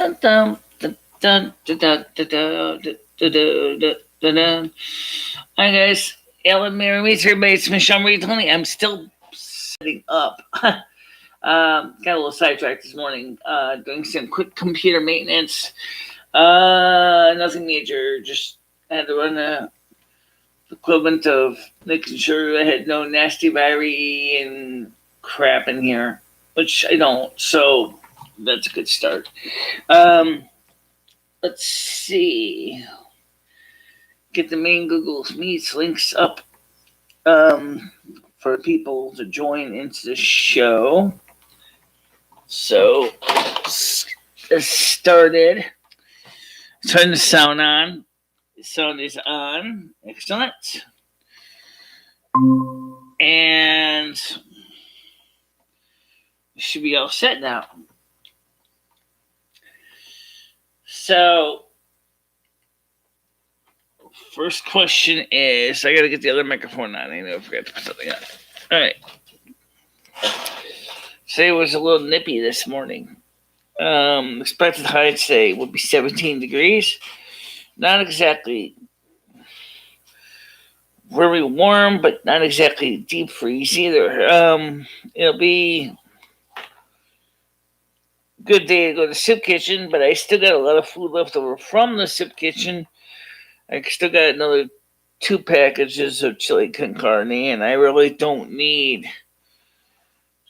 Dun, dun, dun, dun, dun, dun, dun, dun, dun, dun, dun, dun, dun. Hi guys, Ellen, Mary, meets everybody. It's MicheleMarieDalene. I'm still setting up. Got a little sidetracked this morning. Doing some quick computer maintenance. Nothing major. Just had to run the equivalent of making sure I had no nasty virus and crap in here, which I don't. So that's a good start. Um, let's see. Get the main Google Meets links up for people to join into the show. So, let's started. Turn the sound on. The sound is on. Excellent. And we should be all set now. So, first question is, I gotta get the other microphone on. I know I forgot to put something on. All right. Today was a little nippy this morning. Expected high today would be 17 degrees. Not exactly very warm, but not exactly deep freeze either. It'll be a good day to go to the soup kitchen, but I still got a lot of food left over from the soup kitchen. I still got another 2 packages of chili con carne, and I really don't need to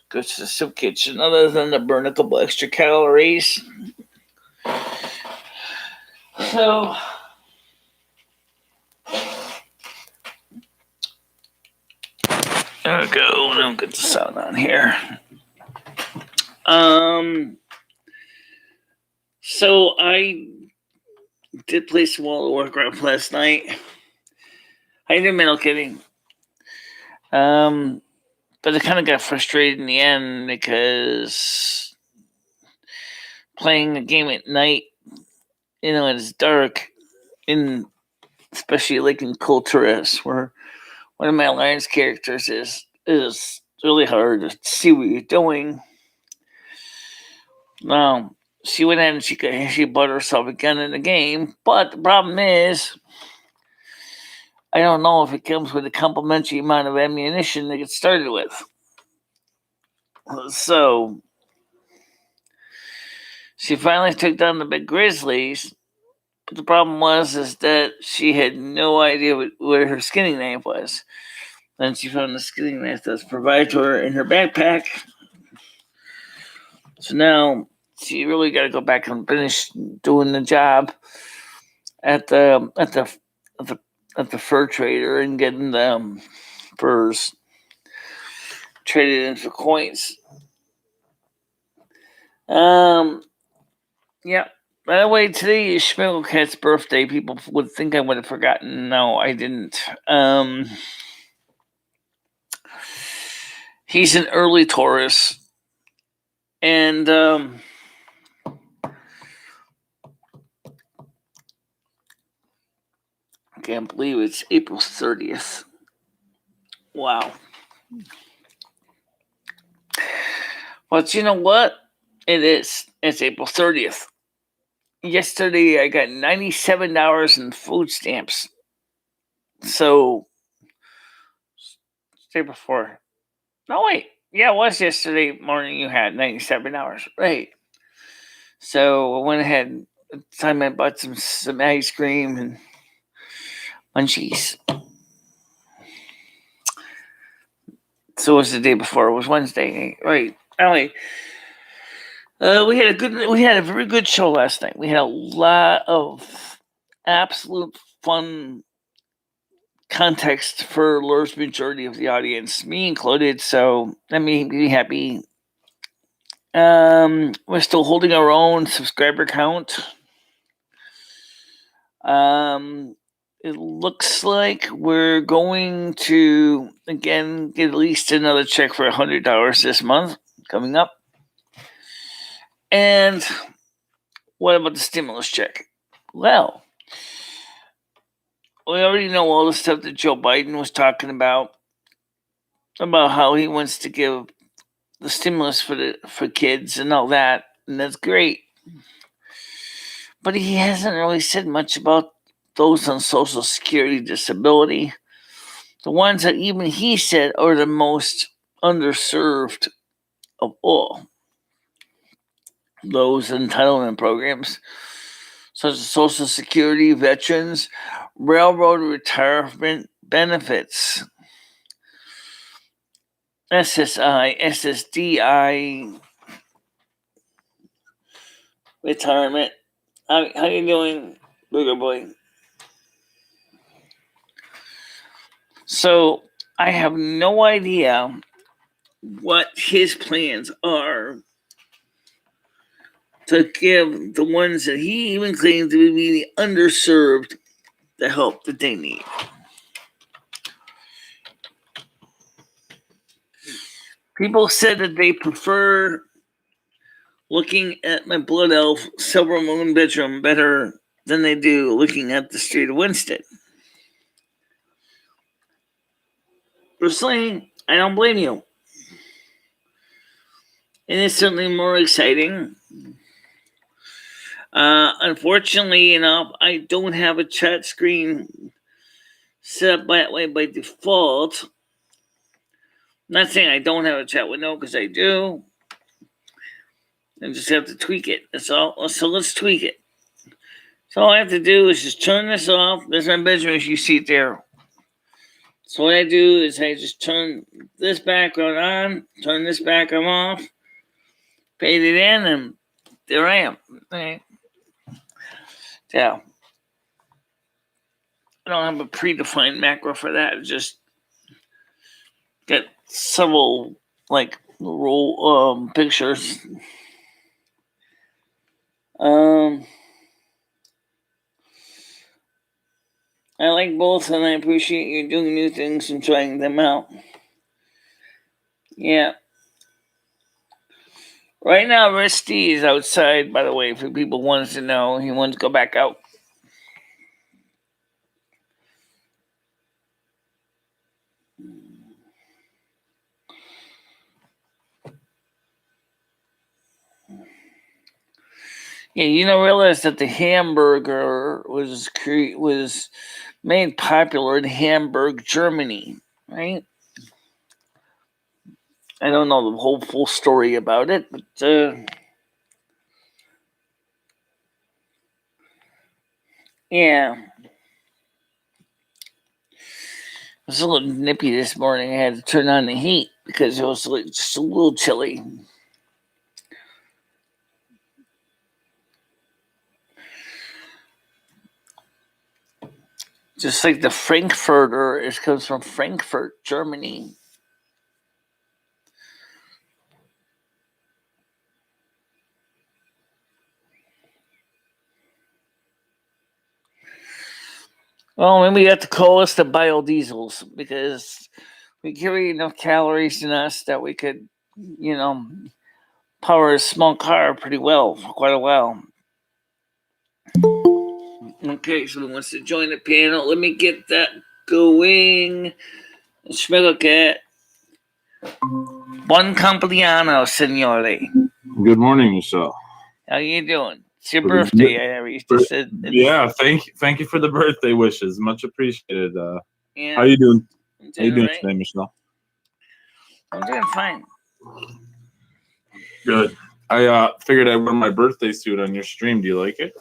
go to the soup kitchen other than to burn a couple extra calories. So, there we go. Now get the sound on here. So I did play some World of Warcraft last night. I didn't mean kidding. But I kind of got frustrated in the end because playing a game at night, it's dark, especially like in Kulturas, where one of my alliance characters is really hard to see what you're doing. Now, she went in and she bought herself a gun in the game, but the problem is, I don't know if it comes with a complimentary amount of ammunition to get started with. So, she finally took down the big grizzlies, but the problem is that she had no idea where her skinning knife was. Then she found the skinning knife that was provided to her in her backpack. So now she really got to go back and finish doing the job at the fur trader and getting the furs traded in for coins. Yeah. By the way, today is Schmigglecat's birthday. People would think I would have forgotten. No, I didn't. He's an early Taurus, and I can't believe it's April 30th. Wow. But you know what? It is. It's April 30th. Yesterday, I got $97 in food stamps. So, day before. No, wait. Yeah, it was yesterday morning you had $97. Right. So, I went ahead. At the time I bought some ice cream and munchies. So it was the day before. It was Wednesday, right? Anyway, we had a very good show last night. We had a lot of absolute fun context for a large majority of the audience, me included. So that made me happy. We're still holding our own subscriber count. It looks like we're going to, again, get at least another check for $100 this month coming up. And what about the stimulus check? Well, we already know all the stuff that Joe Biden was talking about how he wants to give the stimulus for kids and all that, and that's great. But he hasn't really said much about those on Social Security disability. The ones that even he said are the most underserved of all. Those entitlement programs, such as Social Security, veterans, railroad retirement benefits, SSI, SSDI, retirement. How you doing, booger boy? So I have no idea what his plans are to give the ones that he even claims to be the underserved the help that they need. People said that they prefer looking at my blood elf Silvermoon bedroom better than they do looking at the street of Winston. Personally, I don't blame you. And it's certainly more exciting. Unfortunately enough, I don't have a chat screen set up that way by default. Not saying I don't have a chat window, because I do. I just have to tweak it. That's all. So let's tweak it. So all I have to do is just turn this off. There's my bedroom as you see it there. So what I do is I just turn this background on, turn this background off, fade it in, and there I am. Okay. Yeah. I don't have a predefined macro for that. I just got several roll pictures. I like both, and I appreciate you doing new things and trying them out. Yeah. Right now, Rusty is outside, by the way, for people wanted to know. He wants to go back out. Yeah, you don't realize that the hamburger was made popular in Hamburg, Germany, right? I don't know the whole full story about it, but yeah. It was a little nippy this morning. I had to turn on the heat because it was just a little chilly. Just like the Frankfurter, it comes from Frankfurt, Germany. Well, maybe you have to call us the biodiesels because we carry enough calories in us that we could, power a small car pretty well for quite a while. Okay, so who wants to join the panel? Let me get that going. Schmillicat. Buon compleanno, signore. Good morning, Michelle. How you doing? It's your birthday. I never used to say. Yeah, thank you for the birthday wishes. Much appreciated. Yeah. How you doing? How you doing right today, Michelle? I'm doing fine. Good. I figured I'd wear my birthday suit on your stream. Do you like it?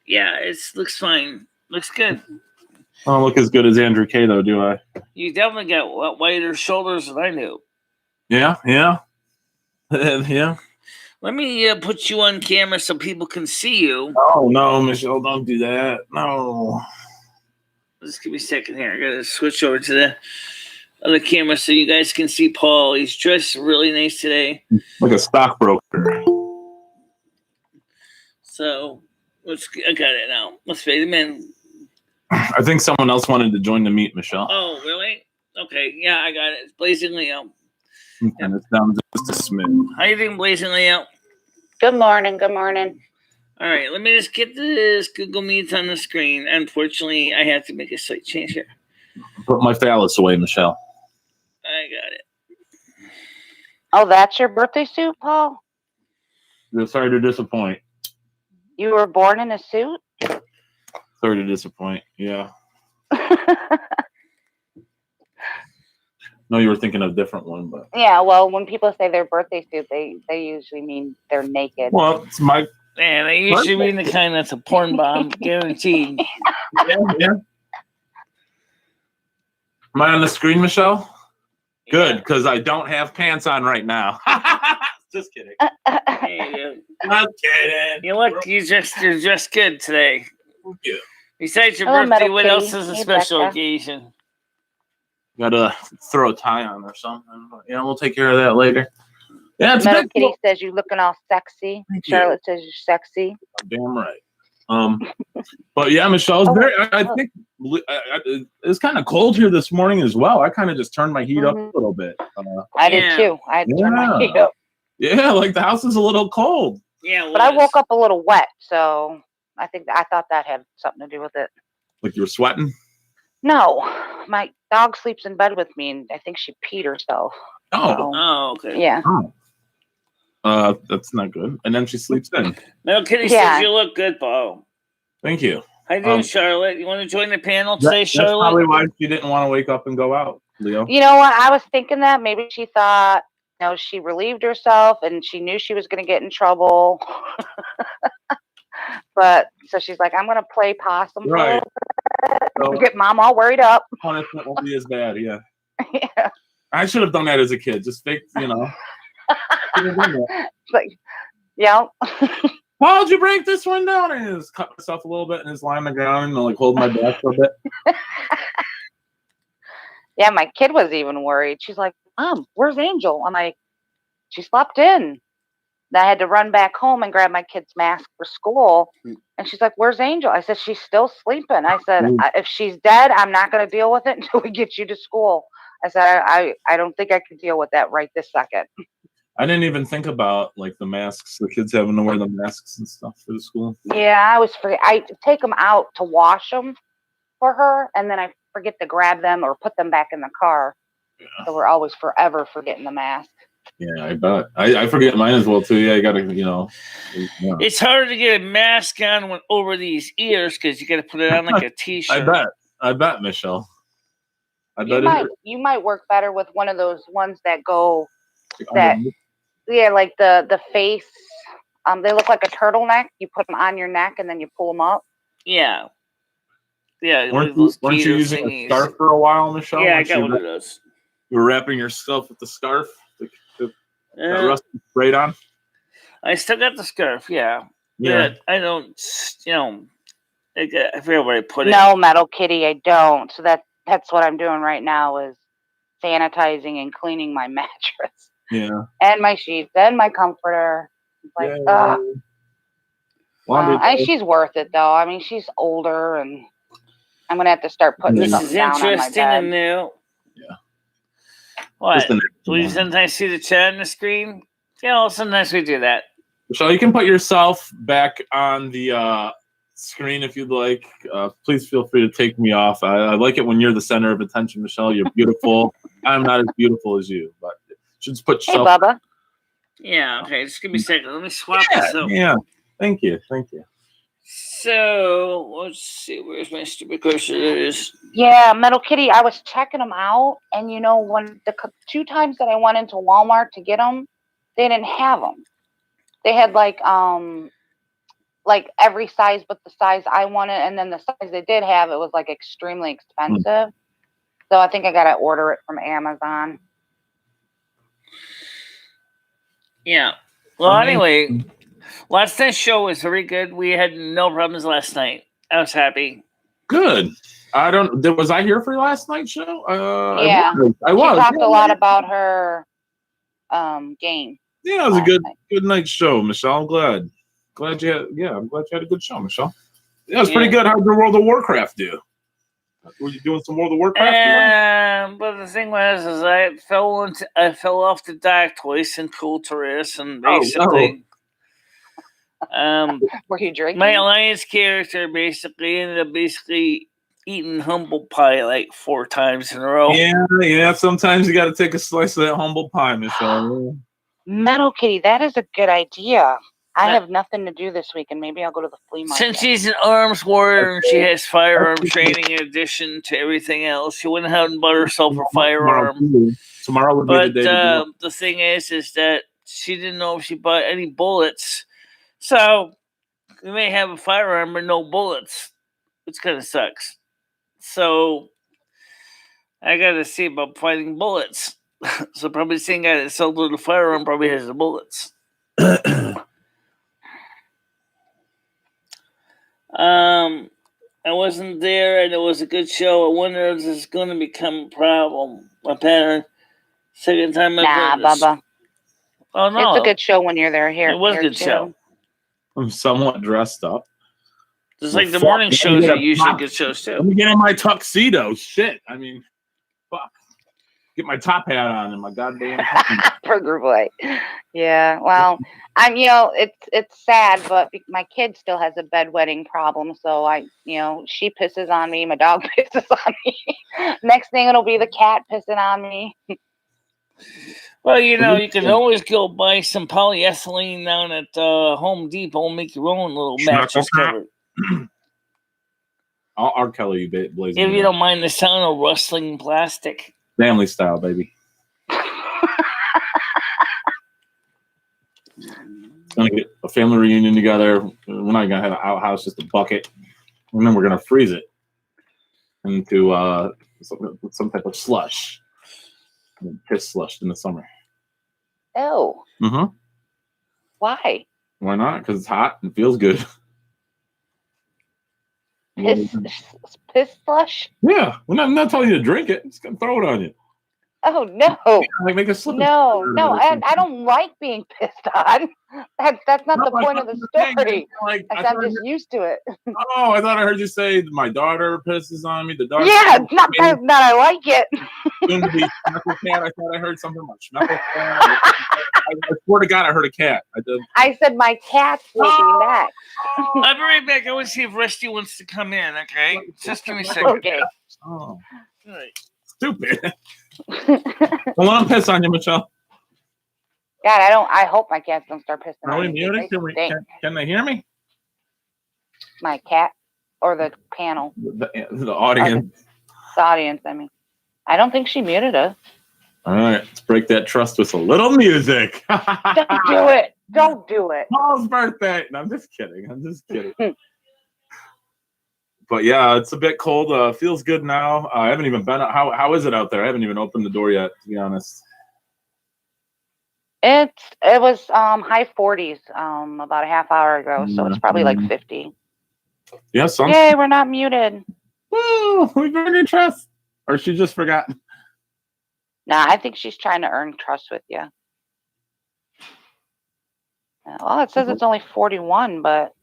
Yeah, it looks fine. Looks good. I don't look as good as Andrew K, though, do I? You definitely got wider shoulders than I do. Yeah. Yeah. Let me put you on camera so people can see you. Oh, no, Michelle, don't do that. No. Just give me a second here. I gotta switch over to the other camera so you guys can see Paul. He's dressed really nice today. Like a stockbroker. So I got it now. Let's fade him in. I think someone else wanted to join the meet, Michelle. Oh, really? Okay, yeah, I got it. It's Blazing Leo. And it's down just a smidge. How you doing, Blazing Leo? Good morning. Good morning. All right, let me just get this Google Meet on the screen. Unfortunately, I have to make a slight change here. Put my phallus away, Michelle. I got it. Oh, that's your birthday suit, Paul? Sorry to disappoint. You were born in a suit? Sorry to disappoint. Yeah. No, you were thinking of a different one, but Yeah, well, when people say their birthday suit, they usually mean they're naked. well, it's my Man, they usually mean the kind that's a porn bomb, guaranteed. yeah. Am I on the screen, Michelle? Good, because I don't have pants on right now. Just kidding. Hey, Not kidding. you're just good today. Thank you. Besides your Hello, birthday, Metal what Kitty. else is a Hey, special Becca. occasion? Gotta throw a tie on or something. But yeah, we'll take care of that later. Yeah, it's Metal big. Kitty says you're looking all sexy. Thank you. Charlotte says you're sexy. Damn right. But yeah, Michelle's very. I think it's kind of cold here this morning as well. I kind of just turned my heat up a little bit. I did too. I had to turn my heat up. Yeah, like the house is a little cold. Yeah, But I woke up a little wet, so I thought that had something to do with it. Like you were sweating? No, my dog sleeps in bed with me, and I think she peed herself. Oh, okay. Yeah. That's not good. And then she sleeps in. Metal Kitty Yeah. says you look good, Bo. Thank you. How you doing, Charlotte? You want to join the panel today, That's Charlotte? probably why she didn't want to wake up and go out, Leo. You know what? I was thinking that maybe she thought, she relieved herself and she knew she was going to get in trouble. But so she's like, I'm going to play possum. Right. So, Get mom all worried up. punishment won't be as bad, yeah. Yeah. I should have done that as a kid. Just fake, Like, yeah. Why would you break this window? And I just cut myself a little bit and just lie on the ground and like hold my back for a bit. Yeah, my kid was even worried. She's like, Mom, where's Angel? I'm like, she slept in. Then I had to run back home and grab my kid's mask for school. And she's like, where's Angel? I said, she's still sleeping. I said, if she's dead, I'm not going to deal with it until we get you to school. I said, I don't think I can deal with that right this second. I didn't even think about like the masks, the kids having to wear the masks and stuff for the school. Yeah, I always forget. I take them out to wash them for her, and then I forget to grab them or put them back in the car. Yeah. So we're always forever forgetting the mask. Yeah, I bet. I forget mine as well too. Yeah, you gotta, It's hard to get a mask on over these ears because you got to put it on like a t-shirt. I bet, Michelle. You might work better with one of those ones that go like the face. They look like a turtleneck. You put them on your neck and then you pull them up. Yeah. Yeah. Weren't you using a scarf for a while, Michelle? Yeah, I got one of those. You were wrapping yourself with the scarf. That rust sprayed on. I still got the scarf. Yeah. But I don't. I forget where I put it. No, Metal Kitty, I don't. So that's what I'm doing right now is sanitizing and cleaning my mattress. Yeah. And my sheets and my comforter. Like, she's worth it though. I mean, she's older, and I'm gonna have to start putting something down on my bed. This is interesting and new. Yeah. What? Do you sometimes see the chat on the screen? Yeah, well, sometimes we do that. Michelle, you can put yourself back on the screen if you'd like. Please feel free to take me off. I like it when you're the center of attention, Michelle. You're beautiful. I'm not as beautiful as you, but you should just put yourself. Hey, Bubba. Yeah, okay. Just give me a second. Let me swap this up. Yeah. Thank you. So, let's see. Where's my stupid cursor? There it is. Yeah, Metal Kitty, I was checking them out. And, when the 2 times that I went into Walmart to get them, they didn't have them. They had, like every size but the size I wanted. And then the size they did have, it was, like, extremely expensive. So, I think I got to order it from Amazon. Yeah. Well, anyway, last night's show was very good. We had no problems last night. I was happy. Good. Was I here for last night's show? Yeah. I was. She talked a lot about her game. Yeah, it was a good night's show, Michelle. I'm glad. I'm glad you had a good show, Michelle. Yeah, it was pretty good. How did your World of Warcraft do? Were you doing some World of Warcraft? But the thing was, is I fell off the dock twice in Kulturis, and basically, were you drinking? My alliance character ended up eating humble pie like 4 times in a row. Yeah. Sometimes you got to take a slice of that humble pie, Michelle. Metal Kitty, that is a good idea. I have nothing to do this week, and maybe I'll go to the flea market. Since she's an arms warrior and she has firearm training in addition to everything else, she went ahead and bought herself a firearm. Tomorrow would be the day to do it. The thing is that she didn't know if she bought any bullets. So we may have a firearm but no bullets, which kind of sucks. So I got to see about finding bullets. So probably the same guy that sold her the firearm probably has the bullets. I wasn't there, and it was a good show. I wonder if this is going to become a problem. My parent, second time I've Nah, Bubba. Oh no, it's a good show when you're there. Here, it was a good too. show. I'm somewhat dressed up. Just like the morning shows are usually good shows too. Let me get in my tuxedo. Shit, I mean, fuck. Get my top hat on and my goddamn burger boy. Yeah, well, it's sad, but my kid still has a bedwetting problem, so she pisses on me, my dog pisses on me. Next thing it'll be the cat pissing on me. Well, you can always go buy some polyethylene down at Home Depot and make your own little mattress cover. R. Kelly blazing. If you don't mind the sound of rustling plastic. Family style, baby. Gonna get a family reunion together. We're not gonna have an outhouse, just a bucket, and then we're gonna freeze it into some type of slush, piss slush in the summer. Oh. Mm-hmm. Why? Why not? Because it's hot and feels good. Piss slush? Yeah, I'm not telling you to drink it. Just gonna throw it on you. Oh no! Like make a slip. No, I don't like being pissed on. That's not the point of the story. I'm just used to it. Oh, I thought I heard you say my daughter pisses on me. The daughter. Yeah, not I like it. Soon to be Schmeckle cat. I thought I heard something about Schmeckle cat. I swear to God, I heard a cat. I did. I said my cats will be next. I'll be right back. I want to see if Rusty wants to come in. Okay, just give me a second. Okay. Oh, all right. Stupid. Don't let them piss on you, Michelle. God, I hope my cats don't start pissing Are we on me. muted? Can they hear me? My cat or the panel? The audience. The audience, I mean. I don't think she muted us. All right, let's break that trust with a little music. Don't do it. Don't do it. Paul's birthday. No, I'm just kidding. But yeah, it's a bit cold. Feels good now. I haven't even been. How is it out there? I haven't even opened the door yet, to be honest. It was high 40s about a half hour ago, so it's probably like 50. Yeah, yay, we're not muted. Woo, we earned your trust. Or she just forgot. Nah, I think she's trying to earn trust with you. Well, it says it's only 41, but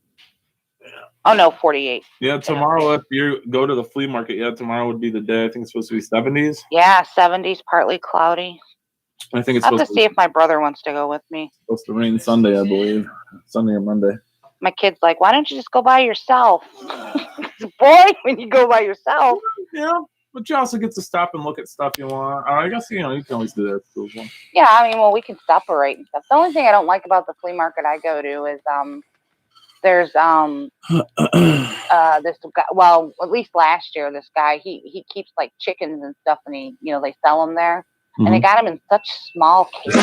oh no, 48. Yeah, tomorrow if you go to the flea market, tomorrow would be the day. I think it's supposed to be 70s. Yeah, 70s, partly cloudy. I think it's I'll have to see if my brother wants to go with me. Supposed to rain Sunday, I believe. Sunday or Monday. My kid's like, why don't you just go by yourself? Boy, when you go by yourself. Yeah, but you also get to stop and look at stuff you want. I guess, you can always do that. Cool. Yeah, I mean, well, we can separate and stuff. The only thing I don't like about the flea market I go to is there's this guy, well, at least last year, this guy, he keeps like chickens and stuff, and he, they sell them there. Mm-hmm. And they got them in such small cases.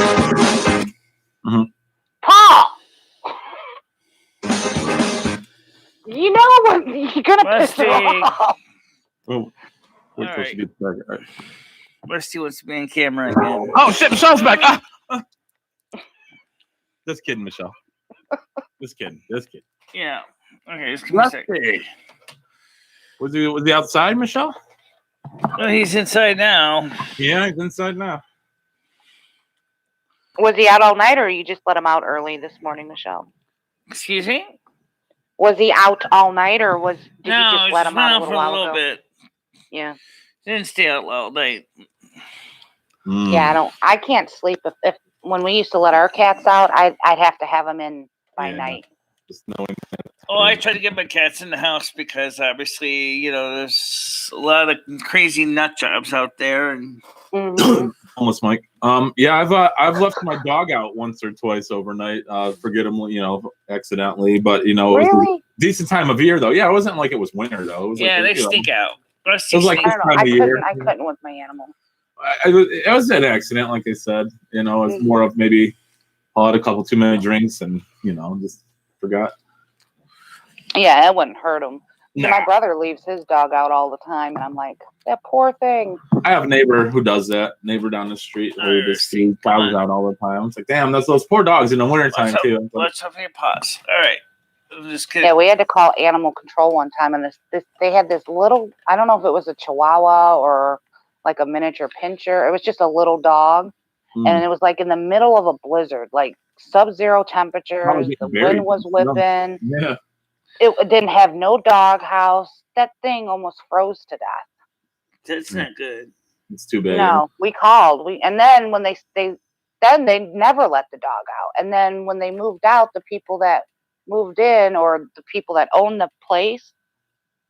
Mm-hmm. Paul! You know what? You're going to piss her off. Oh, wait till she gets back. All right. Rusty wants to be on camera again. Oh, shit, Michelle's back. Just kidding, Michelle. Just kidding. Yeah. Okay, just give me a second. Was he outside, Michelle? Well, he's inside now. Yeah, he's inside now. Was he out all night, or you just let him out early this morning, Michelle? Excuse me? Was he out all night, or did you just let him out a little bit? Yeah. Didn't stay out all night. Yeah, I can't sleep if when we used to let our cats out, I'd have to have them in by night. Just knowing that. Oh, I try to get my cats in the house because obviously, there's a lot of crazy nut jobs out there, and Homeless Mike. Yeah, I've left my dog out once or twice overnight. Forget him, accidentally. But it was Really? a decent time of year though. Yeah, it wasn't like it was winter though. It was They sneak out. It was like I this don't know. time of year. I couldn't with my animal. It was an accident, like I said. It was more of maybe I had a couple too many drinks and just forgot. Yeah, that wouldn't hurt him. Nah. My brother leaves his dog out all the time, and I'm like, that poor thing. I have a neighbor who does that. Neighbor down the street who just travels out all the time. It's like, damn, that's those poor dogs in the wintertime too. Let's have your pause. All right. I'm just kidding. Yeah, we had to call animal control one time, and they had this little, I don't know if it was a Chihuahua or like a miniature pincher. It was just a little dog, and it was like in the middle of a blizzard, like sub-zero temperatures. The wind was whipping. Yeah. It didn't have no dog house. That thing almost froze to death. That's not good. It's too bad. No, we called. And then when they never let the dog out. And then when they moved out, the people that moved in or the people that owned the place,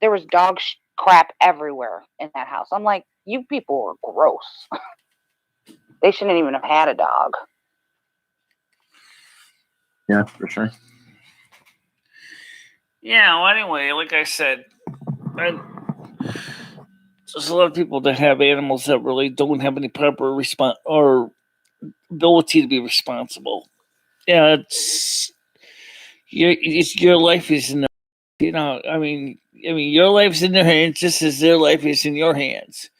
there was dog crap everywhere in that house. I'm like, you people were gross. They shouldn't even have had a dog. Yeah, for sure. Yeah, well, anyway, like I said, there's a lot of people that have animals that really don't have any proper response or ability to be responsible. Yeah, it's your life is in your life's in their hands just as their life is in your hands.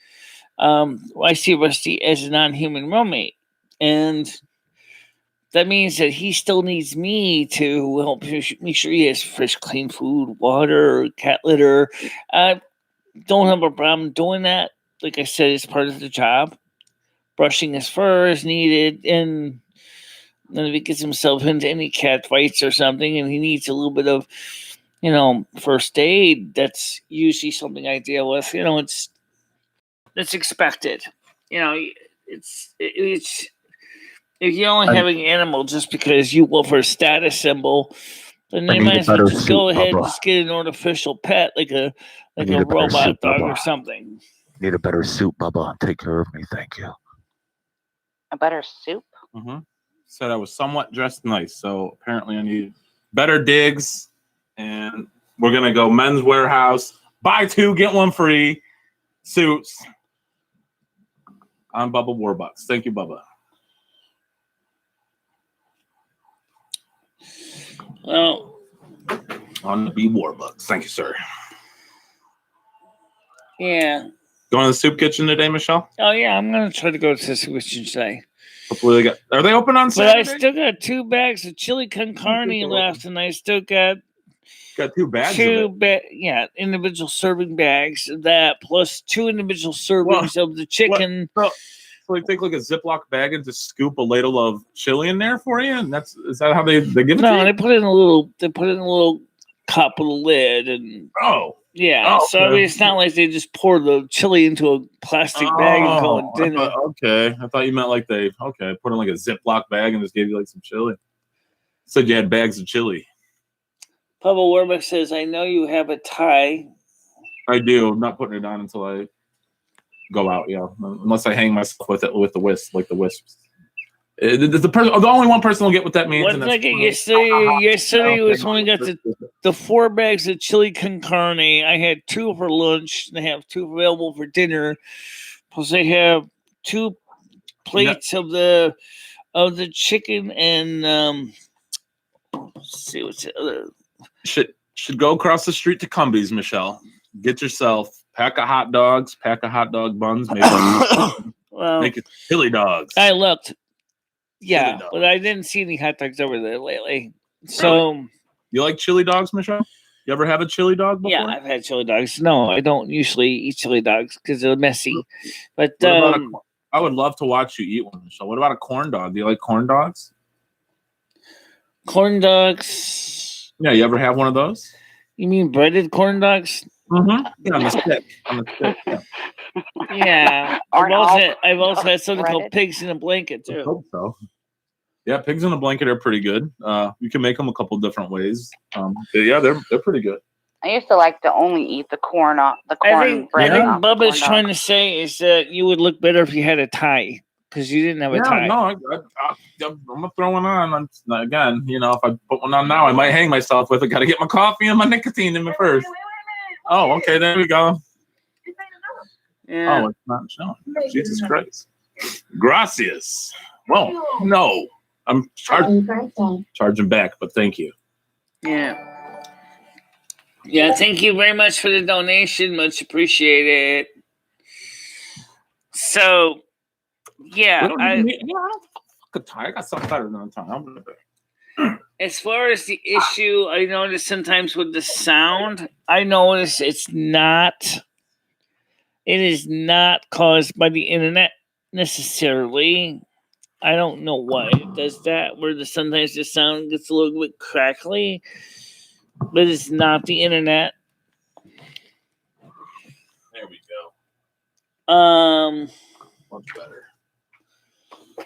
I see Rusty as a non-human roommate, and that means that he still needs me to help make sure he has fresh, clean food, water, cat litter. Don't have a problem doing that. Like I said, it's part of the job. Brushing his fur is needed, and then if he gets himself into any cat fights or something, and he needs a little bit of, first aid, that's usually something I deal with. It's expected. It's if you're only having an animal just because you will for a status symbol, then they might as well just go ahead and just get an artificial pet like a robot dog or something. Need a better suit, Bubba. Take care of me, thank you. A better soup? Mm-hmm. Said I was somewhat dressed nice, so apparently I need better digs, and we're gonna go Men's Warehouse, buy 2 get 1 free suits on Bubba Warbucks. Thank you, Bubba. Well, on the B Warbucks. Thank you, sir. Yeah. Going to the soup kitchen today, Michelle? Oh yeah, I'm gonna try to go to the soup kitchen today. Hopefully they are they open on Saturday? But I still got 2 bags of chili con carne left, and I still got 2 bags of it. Individual serving bags of that, plus 2 individual servings of the chicken. So they take like a Ziploc bag and just scoop a ladle of chili in there for you, and is that how they give it to you? No, they put it in a little cup with a lid, and it's not like they just pour the chili into a plastic bag and call it dinner. I thought you meant like they put in like a Ziploc bag and just gave you like some chili. Said you had bags of chili. Pablo Warbeck says, "I know you have a tie." I do. I'm not putting it on until I go out. Yeah, unless I hang myself with the wisp, like the wisps. The only one person will get what that means. What did I get yesterday was when I got the 4 bags of chili con carne. I had 2 for lunch, and I have 2 available for dinner. Plus, I have 2 plates of the chicken and let's see what's the other. Should go across the street to Cumbies, Michelle. Get yourself pack of hot dogs, pack of hot dog buns, make it chili dogs. I looked. Yeah, but I didn't see any hot dogs over there lately. So, really? You like chili dogs, Michelle? You ever have a chili dog before? Yeah, I've had chili dogs. No, I don't usually eat chili dogs because they're messy. But I would love to watch you eat one, Michelle. What about a corn dog? Do you like corn dogs? Corn dogs? Yeah, you ever have one of those? You mean breaded corn dogs? Mm-hmm. Yeah, on the stick. Yeah. Yeah, I've also had something called pigs in a blanket too. I hope so. Yeah, pigs in a blanket are pretty good. You can make them a couple different ways. They're pretty good. I used to like to only eat the corn. I think Bubba's trying to say is that you would look better if you had a tie. because you didn't have a Yeah, tie. no, I'm gonna throw one on. Again, you know, if I put one on now, I might hang myself with it. Got to get my coffee and my nicotine in me first. Oh, okay, there we go. Yeah. Oh, it's not showing. Jesus Christ. Gracias. Well, no, I'm charging back, but thank you. Yeah. Yeah, thank you very much for the donation. Much appreciated. So, yeah, I don't tie. I got something better than a tie. As far as the issue, I notice sometimes with the sound, I notice it is not caused by the internet necessarily. I don't know why it does that, where sometimes the sound gets a little bit crackly, but it's not the internet. There we go. Much better.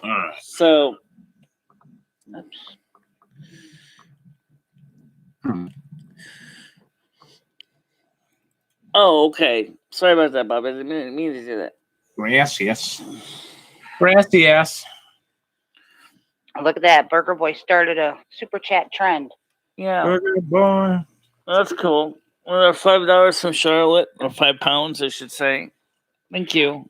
All right. So, oh, okay. Sorry about that, Bob. I didn't mean to do that. Gracias. Gracias. Look at that. Burger Boy started a super chat trend. Yeah. Burger boy. That's cool. Well, $5 from Charlotte, or £5, I should say. Thank you.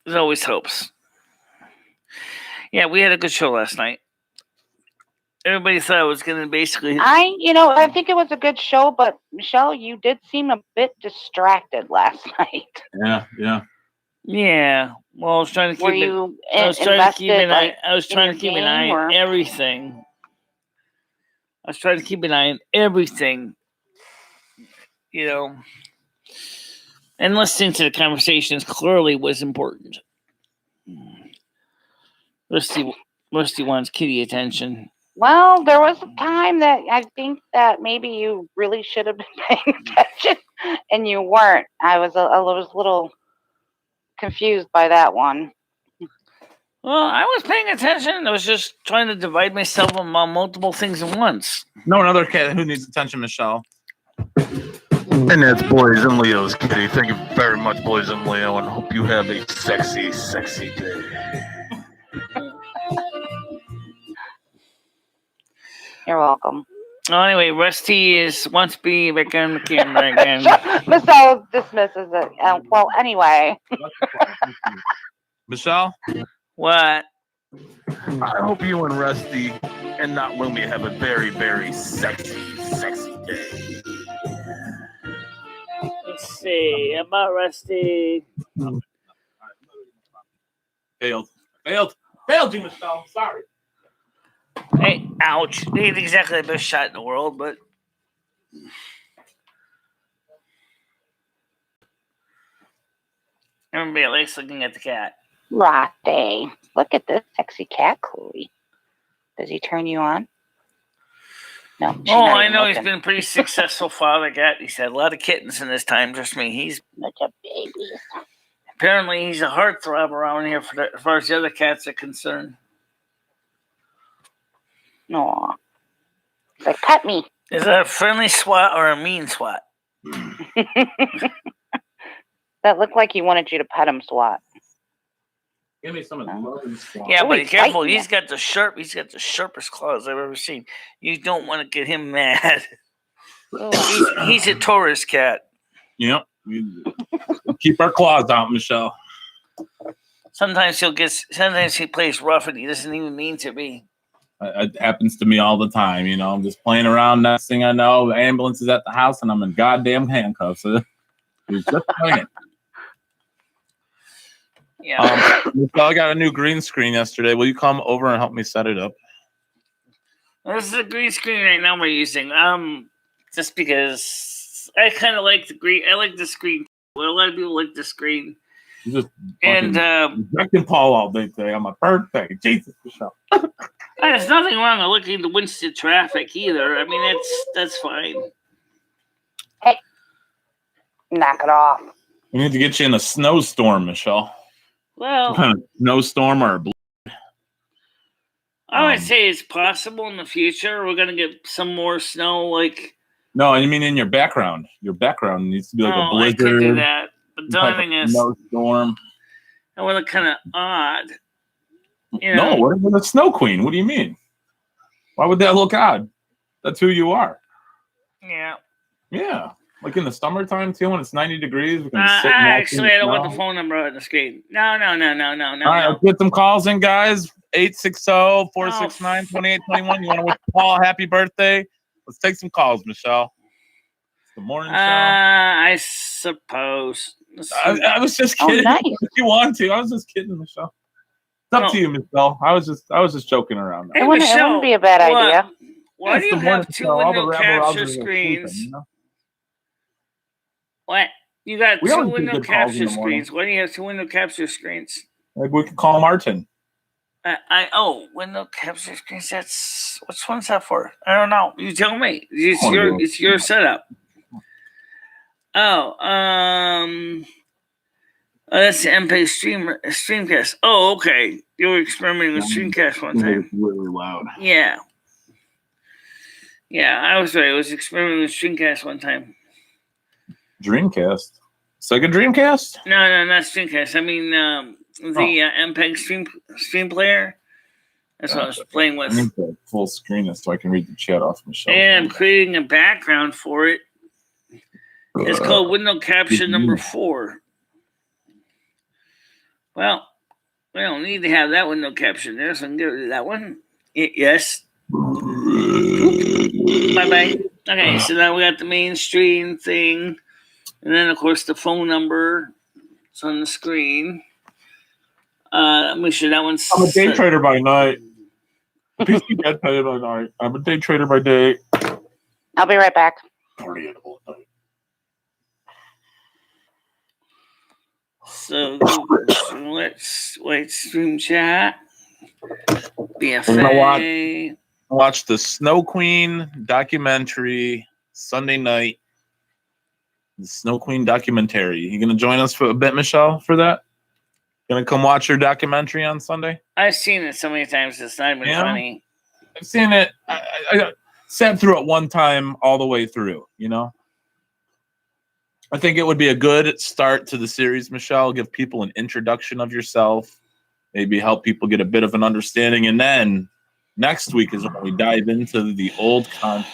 It always helps. Yeah, we had a good show last night. Everybody thought it was going to basically... I think it was a good show, but Michelle, you did seem a bit distracted last night. Yeah. Yeah. Well, I was trying to keep I was trying to keep an eye. I was trying to keep an eye on everything. I was trying to keep an eye on everything. You know, and listening to the conversations clearly was important. Rusty wants kitty attention. Well, there was a time that I think that maybe you really should have been paying attention, and you weren't. I was a little confused by that one. Well, I was paying attention. I was just trying to divide myself among multiple things at once. No, another cat who needs attention, Michelle. And that's Boys and Leo's kitty. Thank you very much, Boys and Leo, and hope you have a sexy, sexy day. You're welcome. Oh, anyway, Rusty wants to be back on the camera again. Michelle dismisses it. Well, anyway. Michelle? What? I hope you and Rusty and not Lumi have a very, very sexy, sexy day. Let's see. How about Rusty? Failed you, Michelle. Sorry. Hey, ouch. He ain't exactly the best shot in the world, but... Everybody likes looking at the cat. Latte. Look at this sexy cat, Chloe. Does he turn you on? No. Oh, I know he's been a pretty successful father cat. He's had a lot of kittens in his time. Trust me, he's such a baby. Apparently he's a heartthrob around here as far as the other cats are concerned. Aw. He's like, cut me. Is that a friendly swat or a mean swat? That looked like he wanted you to pet him, SWAT. Give me some of the love and swat. Yeah, but be careful. He's got the sharpest claws I've ever seen. You don't want to get him mad. He's a Taurus cat. Yep. Keep our claws out, Michelle. Sometimes he plays rough and he doesn't even mean to be. It happens to me all the time. You know, I'm just playing around. Next thing I know, the ambulance is at the house and I'm in goddamn handcuffs. He's just playing. Yeah. I got a new green screen yesterday. Will you come over and help me set it up? This is a green screen right now we're using. Just because I kind of like the green. I like the screen. Well, a lot of people like the screen. Just and drinking Paul all day today on my birthday. Jesus, Michelle. There's nothing wrong with looking to Winston traffic either. I mean, that's fine. Hey, knock it off. We need to get you in a snowstorm, Michelle. Well, some kind of snowstorm or a blue. I would say it's possible in the future we're gonna get some more snow. Like, no, I mean in your background. Your background needs to be like a blizzard. I could do that. But the only thing is, snowstorm. That would look kind of odd. You No, know? what about the Snow Queen? What do you mean? Why would that look odd? That's who you are. Yeah. Yeah. Like in the summertime too, when it's 90 degrees, we can sit and watch Actually, I don't want the snow. phone number on the screen. No. All right, let's get some calls in, guys. 860-469-2821. You want to wish Paul happy birthday? Let's take some calls, Michelle. It's the morning show. I suppose. I was just Oh, kidding. nice. If you want to, I was just kidding, Michelle. It's up to you, Michelle. I was just joking around. Hey, It wouldn't be a bad idea. Why do you have two window capture screens? Sleeping, you know? What? You got We two always do window good calls in capture the morning. screens. Why do you have two window capture screens? Maybe we could call Martin. Window capture screens. That's which one's that for? I don't know. You tell me. It's your setup. Oh, that's the MPEG Streamcast. Oh, okay. You were experimenting with Streamcast one time. It's really loud. Yeah. Yeah, I was right. I was experimenting with Streamcast one time. Dreamcast? Sega Dreamcast? No, not Streamcast. I mean, the MPEG stream player. That's what I was playing with. I need to full screen this so I can read the chat off Michelle. And I'm creating a background for it. It's called Window Capture number 4. Well, we don't need to have that window caption there, so I can get rid of that one. Yes. Bye-bye. Okay, so now we got the main stream thing. And then, of course, the phone number. It's on the screen. Make sure that one's... I'm a day trader by night. PC day trader by night. I'm a day trader by day. I'll be right back. Original at night. So let's wait. Stream chat. BFA. We're gonna watch the Snow Queen documentary Sunday night. The Snow Queen documentary. You gonna join us for a bit, Michelle, for that? Gonna come watch your documentary on Sunday? I've seen it so many times. It's not even funny. I've seen it. I sat through it one time all the way through. You know. I think it would be a good start to the series, Michelle. Give people an introduction of yourself, maybe help people get a bit of an understanding. And then next week is when we dive into the old content.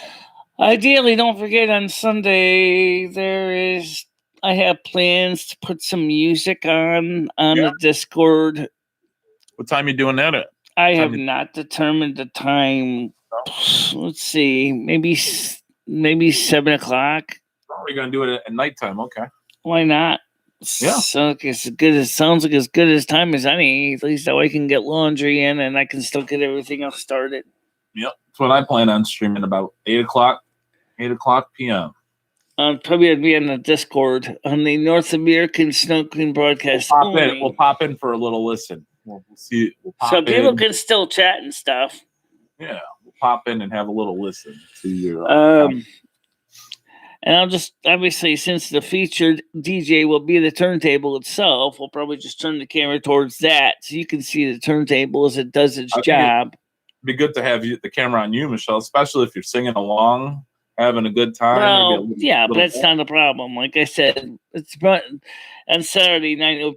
Ideally, don't forget on Sunday, I have plans to put some music on the Discord. What time are you doing that at? I have not determined the time. Let's see, maybe 7 o'clock. Are we gonna do it at nighttime? Okay. Why not? Yeah. So it's sounds like as good as time as any. At least that way I can get laundry in and I can still get everything else started. Yep. That's what I plan on streaming about 8 o'clock p.m. Probably I'd be on the Discord on the North American Snow Queen broadcast. We'll pop in for a little listen. We'll see. So people can still chat and stuff. Yeah, we'll pop in and have a little listen to your. And I'll just, obviously, since the featured DJ will be the turntable itself, we'll probably just turn the camera towards that so you can see the turntable as it does its job. It'd be good to have the camera on you, Michelle, especially if you're singing along, having a good time. Well, but that's not a problem. Like I said, it's on Saturday night,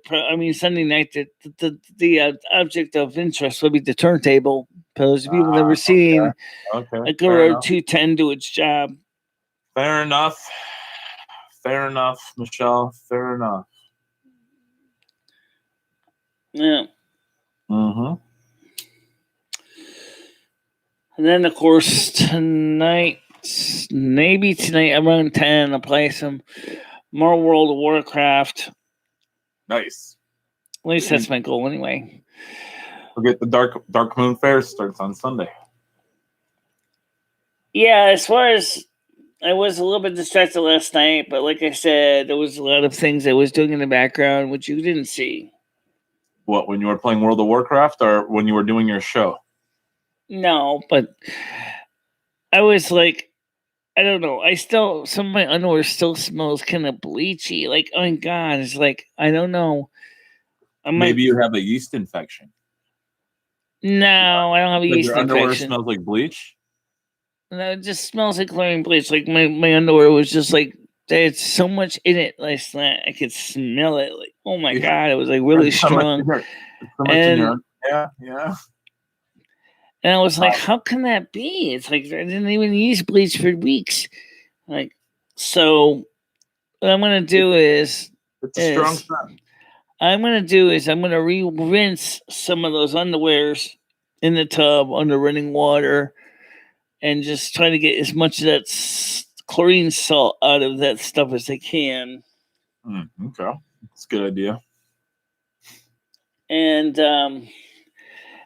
Sunday night, the object of interest will be the turntable. Because people have never seen a Guru 210 do its job. Fair enough, Michelle. Fair enough. Yeah. Mm-hmm. And then, of course, tonight around 10, I'll play some more World of Warcraft. Nice. At least that's my goal, anyway. Forget the Dark Moon Fair starts on Sunday. Yeah, as far as I was a little bit distracted last night, but like I said, there was a lot of things I was doing in the background which you didn't see. What, when you were playing World of Warcraft or when you were doing your show? No, but I was like, I don't know. Some of my underwear still smells kind of bleachy. Like, oh my God, it's like, I don't know. Maybe you have a yeast infection. No, I don't have a yeast infection. Your underwear smells like bleach? No, it just smells like chlorine bleach. Like my underwear was just like There's so much in it last night. I could smell it. Like, oh my Yeah. God, it was like really There's so much strong. in there. There's so much in there. Yeah. And I was like, how can that be? It's like I didn't even use bleach for weeks. Like, so what I'm gonna do is It's a strong scent. I'm gonna rinse some of those underwears in the tub under running water, and just try to get as much of that chlorine salt out of that stuff as I can. Okay, that's a good idea. And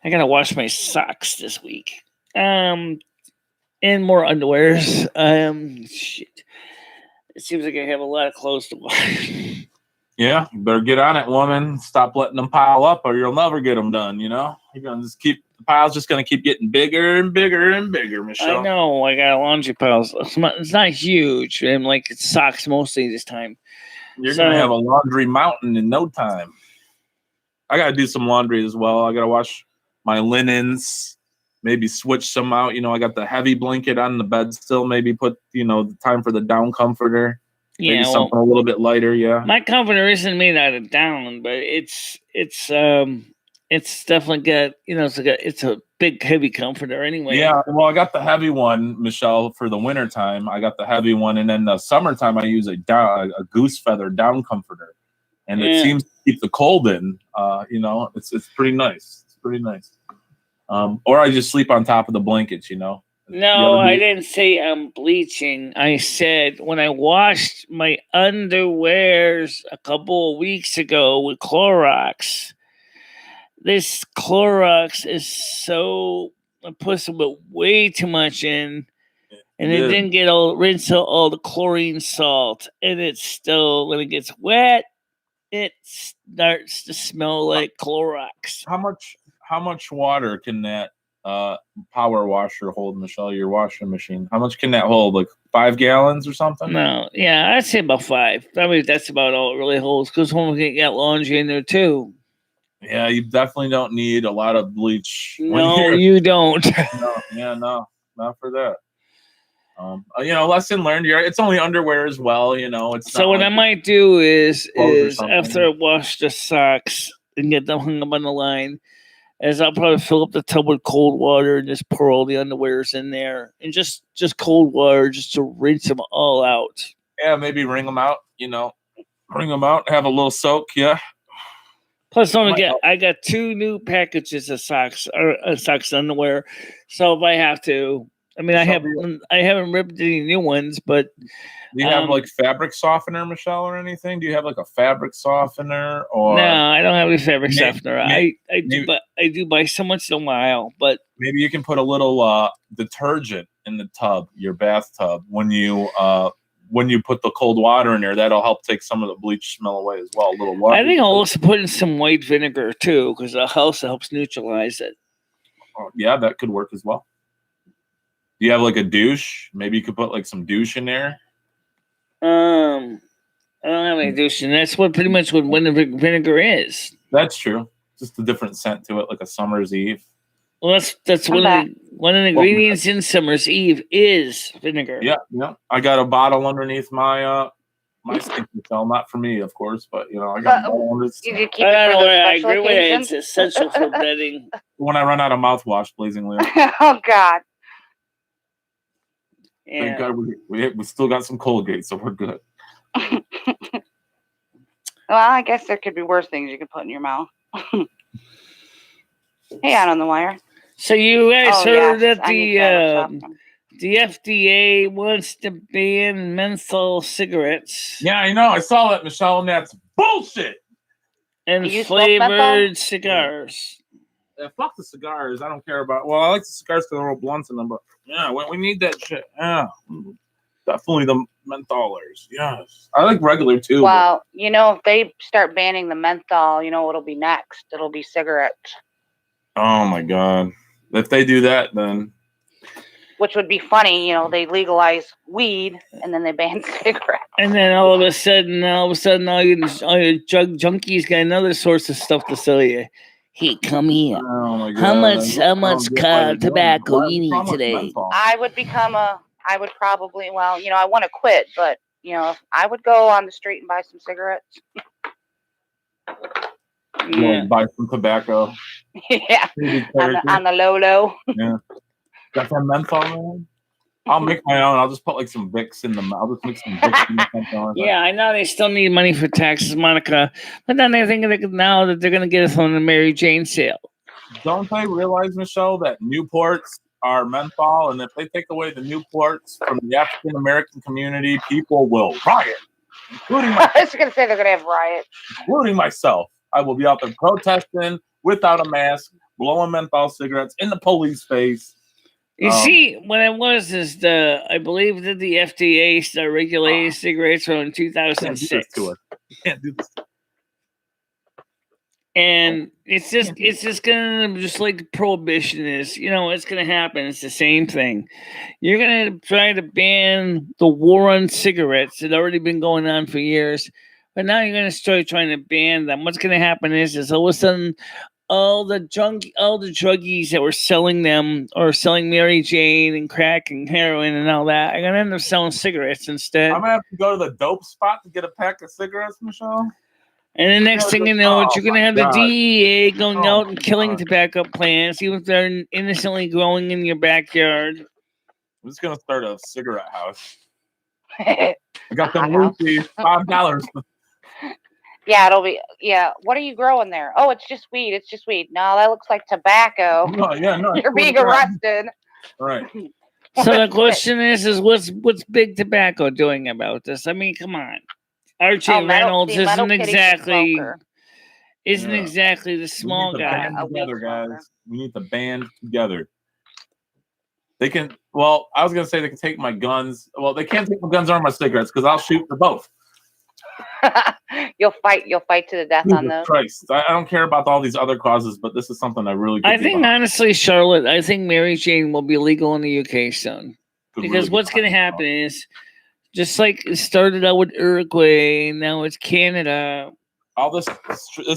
I gotta wash my socks this week. And more underwears. Shit. It seems like I have a lot of clothes to wash. Yeah, you better get on it, woman. Stop letting them pile up, or you'll never get them done. You know, you're gonna just keep the pile's just gonna keep getting bigger and bigger and bigger, Michelle. I know. I got a laundry pile. It's not huge. I'm like it's socks mostly this time. You're gonna have a laundry mountain in no time. I gotta do some laundry as well. I gotta wash my linens, maybe switch some out. You know, I got the heavy blanket on the bed still. Maybe put, the time for the down comforter. Yeah, maybe something a little bit lighter. Yeah. My comforter isn't made out of down, but it's definitely got it's a big heavy comforter anyway. Yeah, well, I got the heavy one, Michelle, for the winter time. I got the heavy one, and then the summertime I use a goose feather down comforter, and it seems to keep the cold in. It's pretty nice. It's pretty nice. Or I just sleep on top of the blankets. No, I didn't say I'm bleaching. I said when I washed my underwears a couple of weeks ago with Clorox. This Clorox is so I put way too much in, and it didn't get rinse out all the chlorine salt, and it's still when it gets wet, it starts to smell like Clorox. How much water can that power washer hold, Michelle? Your washing machine. How much can that hold? Like 5 gallons or something? No, yeah, I'd say about 5. I mean, that's about all it really holds. Because when we get laundry in there too. Yeah, you definitely don't need a lot of bleach. No, you don't. No, not for that. Lesson learned. It's only underwear as well. It's so what I might do is after I wash the socks and get them hung up on the line, is I'll probably fill up the tub with cold water and just pour all the underwears in there and just cold water just to rinse them all out. Yeah, maybe wring them out. Wring them out, have a little soak. Yeah. Plus, I got 2 new packages of socks underwear. So if I have to, I haven't ripped any new ones, but do you have like fabric softener, Michelle, or anything? Do you have like a fabric softener or? No, I don't have any fabric softener. I do buy so once in a while, but maybe you can put a little detergent in the tub, your bathtub, when you put the cold water in there. That'll help take some of the bleach smell away as well. A little water. I think I'll also put in some white vinegar too, because the house helps neutralize it. Yeah, that could work as well. Do you have like a douche? Maybe you could put like some douche in there. I don't have any douche, and that's pretty much what vinegar is. That's true. Just a different scent to it, like a summer's eve. Well, that's one of the ingredients in summer's eve is vinegar. Yeah. I got a bottle underneath my sink, Michelle. Not for me, of course, but I got a bottle underneath. Did you keep it for the special occasion? It's essential for bedding. When I run out of mouthwash, Blazing Leo. Oh God. Yeah. Thank God we still got some Colgate, so we're good. Well, I guess there could be worse things you could put in your mouth. Hey, out on the wire. So you guys heard that the FDA wants to ban menthol cigarettes. Yeah, I know. I saw that, Michelle, and that's bullshit. And flavored cigars. Yeah, fuck the cigars. I don't care about. Well, I like the cigars because they're all blunts in them, but yeah, we need that shit. Yeah, definitely the mentholers. Yes, I like regular too. Well, if they start banning the menthol, what'll be next? It'll be cigarettes. Oh my God! If they do that, then. Which would be funny, they legalize weed and then they ban cigarettes. And then all of a sudden, all your drug junkies got another source of stuff to sell you. Hey, come here. Oh my God. How much tobacco you need today? I would probably, I want to quit, but if I would go on the street and buy some cigarettes. Yeah. Buy some tobacco. Yeah, on the low. Yeah. Got some menthol, man? I'll make my own. I'll just put like some Vicks in them. I'll just mix some Vicks in the menthol. Yeah, I know they still need money for taxes, Monica. But then they think now that they're going to get us on the Mary Jane sale. Don't they realize, Michelle, that Newports are menthol, and if they take away the Newports from the African American community, people will riot, including I was going to say they're going to have riots, including myself. I will be out there protesting without a mask, blowing menthol cigarettes in the police face. You see, what it was is I believe that the FDA started regulating cigarettes around 2006. You can't do this. And it's just gonna, just like prohibition is, it's gonna happen. It's the same thing. You're gonna try to ban the war on cigarettes. It's already been going on for years, but now you're gonna start trying to ban them. What's gonna happen is all of a sudden, all the druggies that were selling them or selling Mary Jane and crack and heroin and all that are gonna end up selling cigarettes instead. I'm gonna have to go to the dope spot to get a pack of cigarettes, Michelle. And the next thing you know, you're going to have the DEA going out and killing tobacco plants, even if they're innocently growing in your backyard. I'm just going to start a cigarette house. I got some Lucy, $5. Yeah, it'll be. Yeah, what are you growing there? Oh, it's just weed. It's just weed. No, that looks like tobacco. No, you're being arrested. Right. So the question is what's Big Tobacco doing about this? I mean, come on. Archie Reynolds isn't exactly the small guy. Together, guys. We need to band together. They can. Well, I was gonna say they can take my guns. Well, they can't take my guns or my cigarettes because I'll shoot for both. You'll fight to the death on those. Christ, I don't care about all these other causes, but this is something I really. I think honestly, Charlotte, I think Mary Jane will be legal in the UK soon, because what's going to happen is. Just like it started out with Uruguay, now it's Canada. All this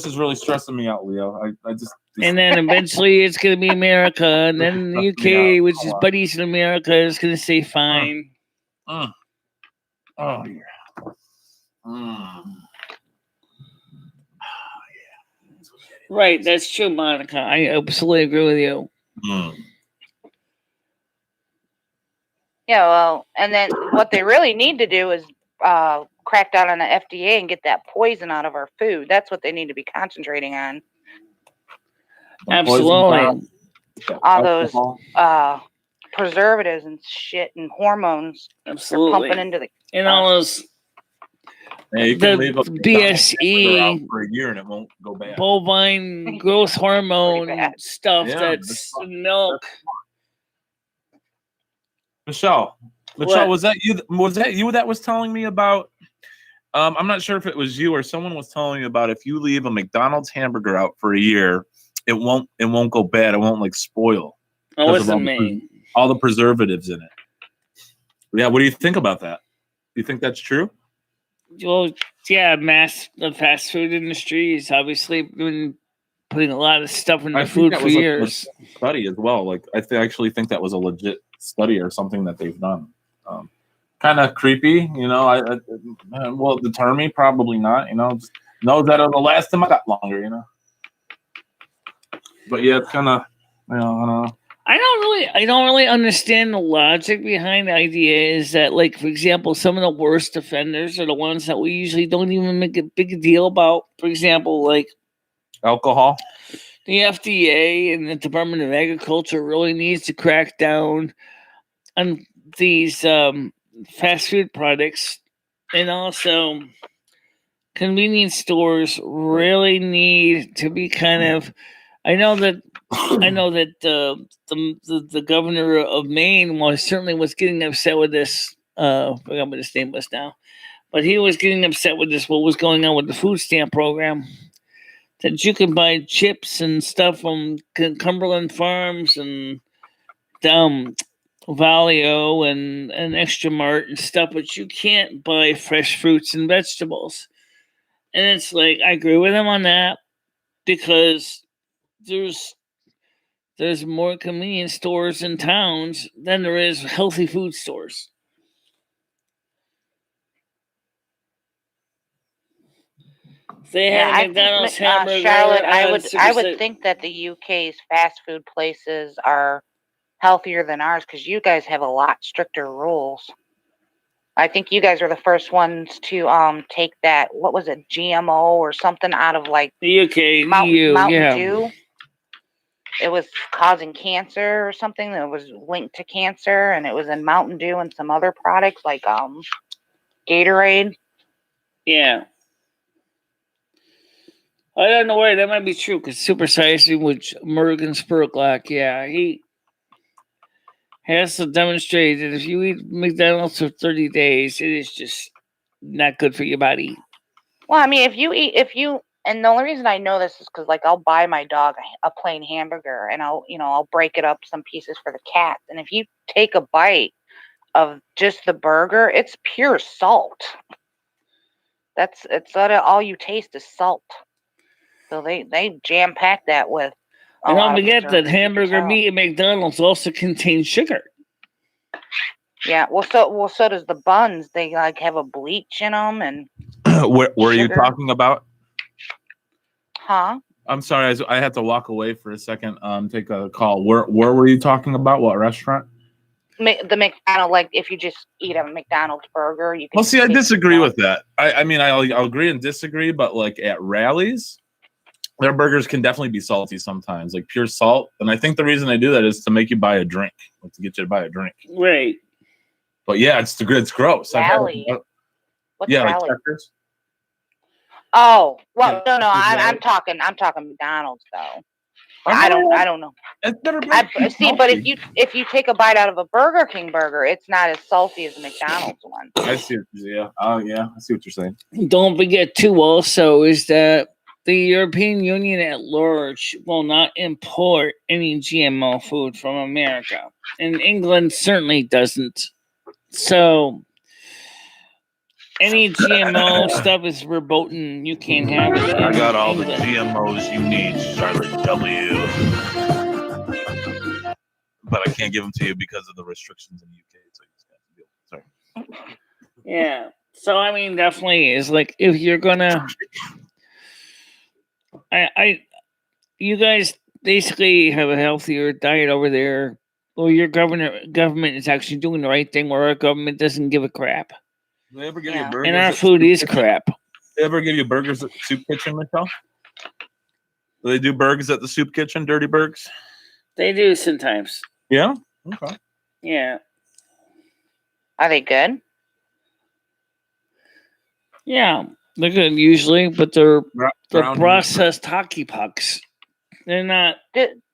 is really stressing me out, Leo. I just and then eventually it's going to be America, and then the UK, which is buddies in America, is going to say fine. Oh yeah. Right, that's true, Monica. I absolutely agree with you. Yeah, well, and then what they really need to do is crack down on the FDA and get that poison out of our food. That's what they need to be concentrating on. Absolutely. All those preservatives and shit and hormones. Absolutely. They're pumping into the and all those. Yeah, you can leave BSE for a year and it won't go bad. Bovine growth hormone stuff that's in milk. Michelle, was that you? Was that you that was telling me about? I'm not sure if it was you or someone was telling me about if you leave a McDonald's hamburger out for a year, it won't go bad. It won't like spoil. Oh, it wasn't me. All the preservatives in it. Yeah, what do you think about that? Do you think that's true? Well, yeah, the fast food industry has obviously been putting a lot of stuff in their food for years. A study as well. Like I actually think that was a legit study or something that they've done. Kind of creepy, will it deter me? Probably not. Just know that it'll last them a lot longer. But yeah, it's kind of, I don't know. I don't really understand the logic behind the idea. Is that, like, for example, some of the worst offenders are the ones that we usually don't even make a big deal about. For example, like alcohol. The FDA and the Department of Agriculture really needs to crack down on these fast food products, and also convenience stores really need to be kind of. I know that the governor of Maine was getting upset with this. I forgot what his name was now, but he was getting upset with this. What was going on with the food stamp program? That you can buy chips and stuff from Cumberland Farms and Valio and Extra Mart and stuff, but you can't buy fresh fruits and vegetables. And it's like, I agree with him on that, because there's more convenience stores in towns than there is healthy food stores. They had I a McDonald's think, hamburger. Charlotte, Super I would Sa- think that the UK's fast food places are healthier than ours because you guys have a lot stricter rules. I think you guys are the first ones to take that, what was it, GMO or something out of like the UK, Mountain yeah. Dew. It was causing cancer or something that was linked to cancer, and it was in Mountain Dew and some other products like Gatorade. Yeah. I don't know why that might be true because Super Size Me, which Morgan Spurlock, yeah, he has to demonstrate that if you eat McDonald's for 30 days, it is just not good for your body. Well, I mean, and the only reason I know this is because, like, I'll buy my dog a plain hamburger, and I'll break it up some pieces for the cat. And if you take a bite of just the burger, it's pure salt. It's all you taste is salt. So they jam pack that with. And don't forget that hamburger meat at McDonald's also contains sugar. Yeah, well, so does the buns. They like have a bleach in them, and Where are you talking about? Huh? I'm sorry, I had to walk away for a second. Take a call. Where were you talking about? What restaurant? The McDonald's, like if you just eat a McDonald's burger, you can. Well, see, I disagree with that. I mean, I'll agree and disagree, but like at rallies, their burgers can definitely be salty sometimes, like pure salt. And I think the reason they do that is to make you buy a drink, like to get you to buy a drink. Right. But yeah, it's gross. Rally. What's yeah, rally? like Checkers. Oh, well, no, I'm talking McDonald's though. I don't know. See, but if you take a bite out of a Burger King burger, it's not as salty as a McDonald's one. I see. Yeah. Oh, yeah. I see what you're saying. Don't forget too. Also, is that the European Union at large will not import any GMO food from America, and England certainly doesn't. So any GMO stuff is verboten. You can't have it. I got all the GMOs you need, Charlotte W. But I can't give them to you because of the restrictions in the UK. So you just have to deal. Sorry. Yeah. So I mean, definitely is like if you're gonna, you guys basically have a healthier diet over there. Well, your government is actually doing the right thing, where our government doesn't give a crap. Do they ever give you burgers? And our food is crap. They ever give you burgers at the soup kitchen, Michelle? Do they do burgers at the soup kitchen? Dirty burgers? They do sometimes. Yeah. Okay. Yeah. Are they good? Yeah, they're good usually, but they're processed hockey pucks. They're not.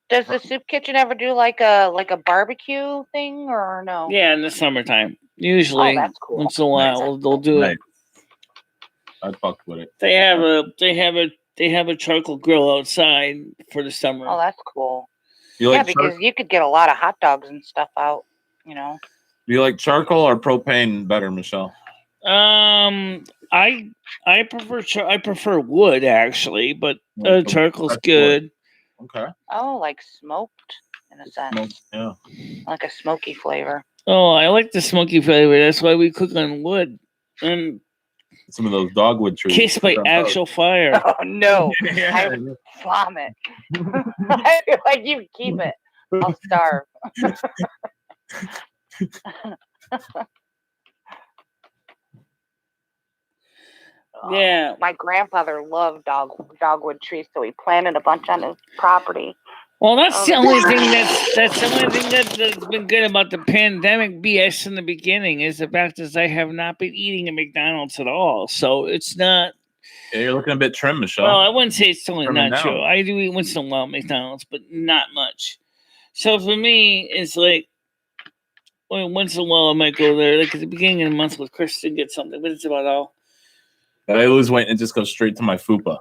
Does the soup kitchen ever do like a barbecue thing or no? Yeah, in the summertime, usually. Oh, that's cool. Once in a while, they'll do it. I fucked with it. They have a charcoal grill outside for the summer. Oh, that's cool. Because you could get a lot of hot dogs and stuff out. You know. Do you like charcoal or propane better, Michelle? I prefer wood actually, but charcoal's good. Okay. Oh, like smoked in a sense. Yeah. Like a smoky flavor. Oh, I like the smoky flavor. That's why we cook on wood. And some of those dogwood trees. Kissed by actual fire. Oh no! Yeah. I vomit. I feel like you keep it. I'll starve. Yeah. My grandfather loved dogwood trees, so he planted a bunch on his property. Well, that's the only thing that's been good about the pandemic BS in the beginning is the fact is I have not been eating at McDonald's at all. So it's not. Yeah, you're looking a bit trim, Michelle. Well, I wouldn't say it's totally Trimming not down. true. I do eat once in a while at McDonald's, but not much. So for me, it's like once in a while I might go there. Like at the beginning of the month with Chris to get something, but it's about all. I lose weight and it just goes straight to my fupa.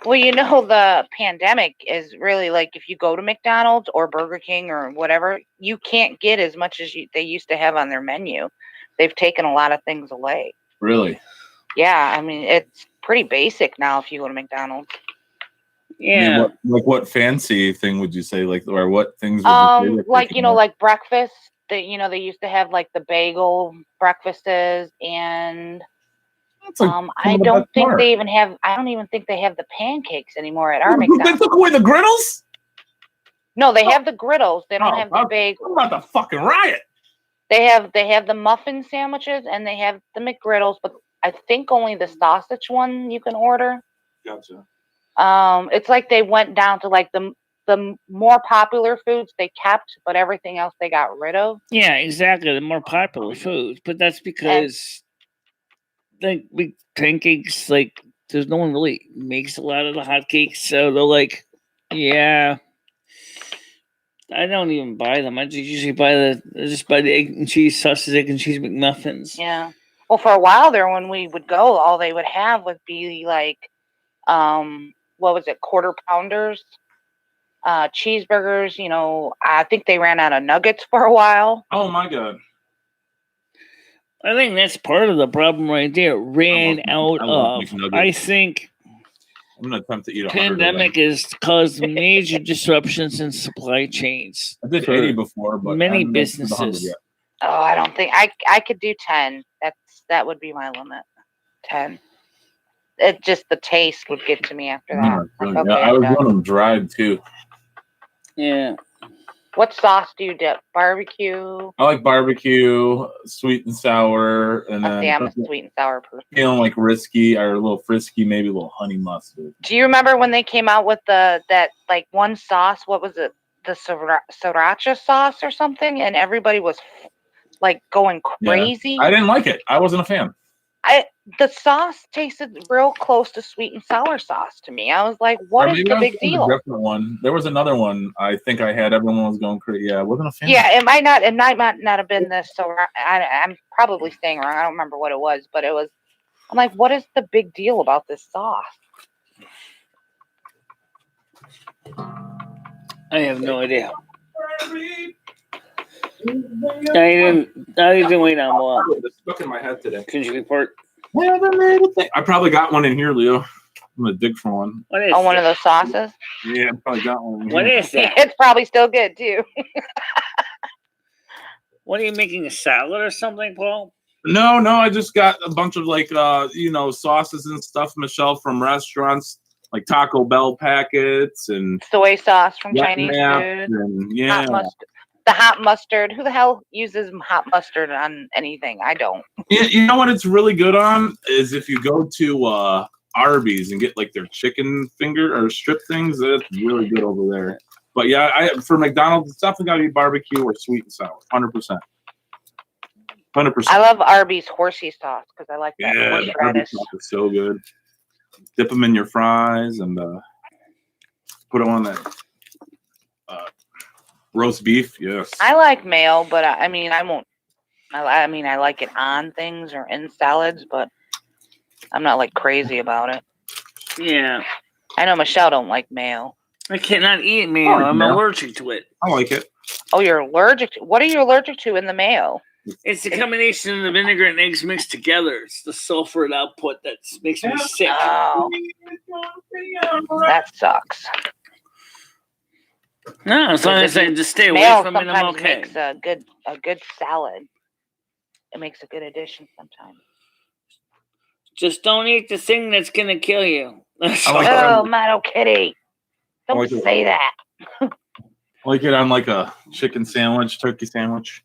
Well, the pandemic is really like if you go to McDonald's or Burger King or whatever, you can't get as much as they used to have on their menu. They've taken a lot of things away. Really? Yeah, I mean, it's pretty basic now if you go to McDonald's. Yeah. I mean, what fancy thing would you say? Like, or what things would you say? Like breakfast. They used to have like the bagel breakfasts and That's like some I of the don't best think part. they even have. I don't even think they have the pancakes anymore at our They McDonald's. took away the griddles? No, they have the griddles. They don't Oh, have the big. I'm about to fucking riot. They have the muffin sandwiches and they have the McGriddles, but I think only the sausage one you can order. Gotcha. It's like they went down to like the more popular foods they kept, but everything else they got rid of. Yeah, exactly. The more popular foods, but that's because like big pancakes, like there's no one really makes a lot of the hotcakes, so they're like, yeah. I don't even buy them. I just usually buy the egg and cheese sausage, egg and cheese McMuffins. Yeah. Well, for a while there, when we would go, all they would have would be like, what was it, quarter pounders, cheeseburgers. You know, I think they ran out of nuggets for a while. Oh my god. I think that's part of the problem right there. Ran out of. McNuggets. I think I'm gonna attempt to eat a pandemic has caused major disruptions in supply chains. I did 80 before, but many businesses. Oh, I don't think I could do 10. That would be my limit. 10. It just the taste would get to me after that. Really, okay, I was one of them dried too. Yeah. What sauce do you dip? Barbecue? I like barbecue, sweet and sour, and then I'm a sweet and sour person. Feeling like risky or a little frisky, maybe a little honey mustard. Do you remember when they came out with that like one sauce? What was it? The sriracha sauce or something? And everybody was like going crazy. Yeah. I didn't like it. I wasn't a fan. The sauce tasted real close to sweet and sour sauce to me. I was like, what is the big deal? A different one. There was another one I think I had. Everyone was going crazy. Yeah, I wasn't a fan. Yeah, it might not have been this. So I'm probably saying wrong. I don't remember what it was, but it was. I'm like, what is the big deal about this sauce? I have no idea. I didn't wait on one. It's stuck in my head today. Could you report? I probably got one in here, Leo. I'm gonna dig for one. What is one of those sauces? Yeah, I probably got one. What is that? It's probably still good too. What are you making, a salad or something, Paul? No, I just got a bunch of like sauces and stuff, Michelle, from restaurants like Taco Bell packets and soy sauce from Chinese food. And, yeah. The hot mustard. Who the hell uses hot mustard on anything? I don't. You know what it's really good on is if you go to Arby's and get like their chicken finger or strip things. That's really good over there. But yeah, for McDonald's, it's definitely got to be barbecue or sweet and sour. 100%. 100%. I love Arby's horsey sauce because I like that. Yeah, the Arby's sauce is so good. Dip them in your fries and put them on that roast beef. Yes. I like mayo, but I mean, I won't. I mean, I like it on things or in salads, but I'm not like crazy about it. Yeah. I know Michelle don't like mayo. I cannot eat mayo. I'm allergic to it. I like it. Oh, you're allergic to? What are you allergic to in the mayo? It's the combination of the vinegar and eggs mixed together. It's the sulfur output that makes me sick. Oh, that sucks. No, as long as I just stay away from it, I'm okay. Makes a good salad. It makes a good addition sometimes. Just don't eat the thing that's gonna kill you. Oh, Maddo Kitty! Don't say that. I like it on like a chicken sandwich, turkey sandwich.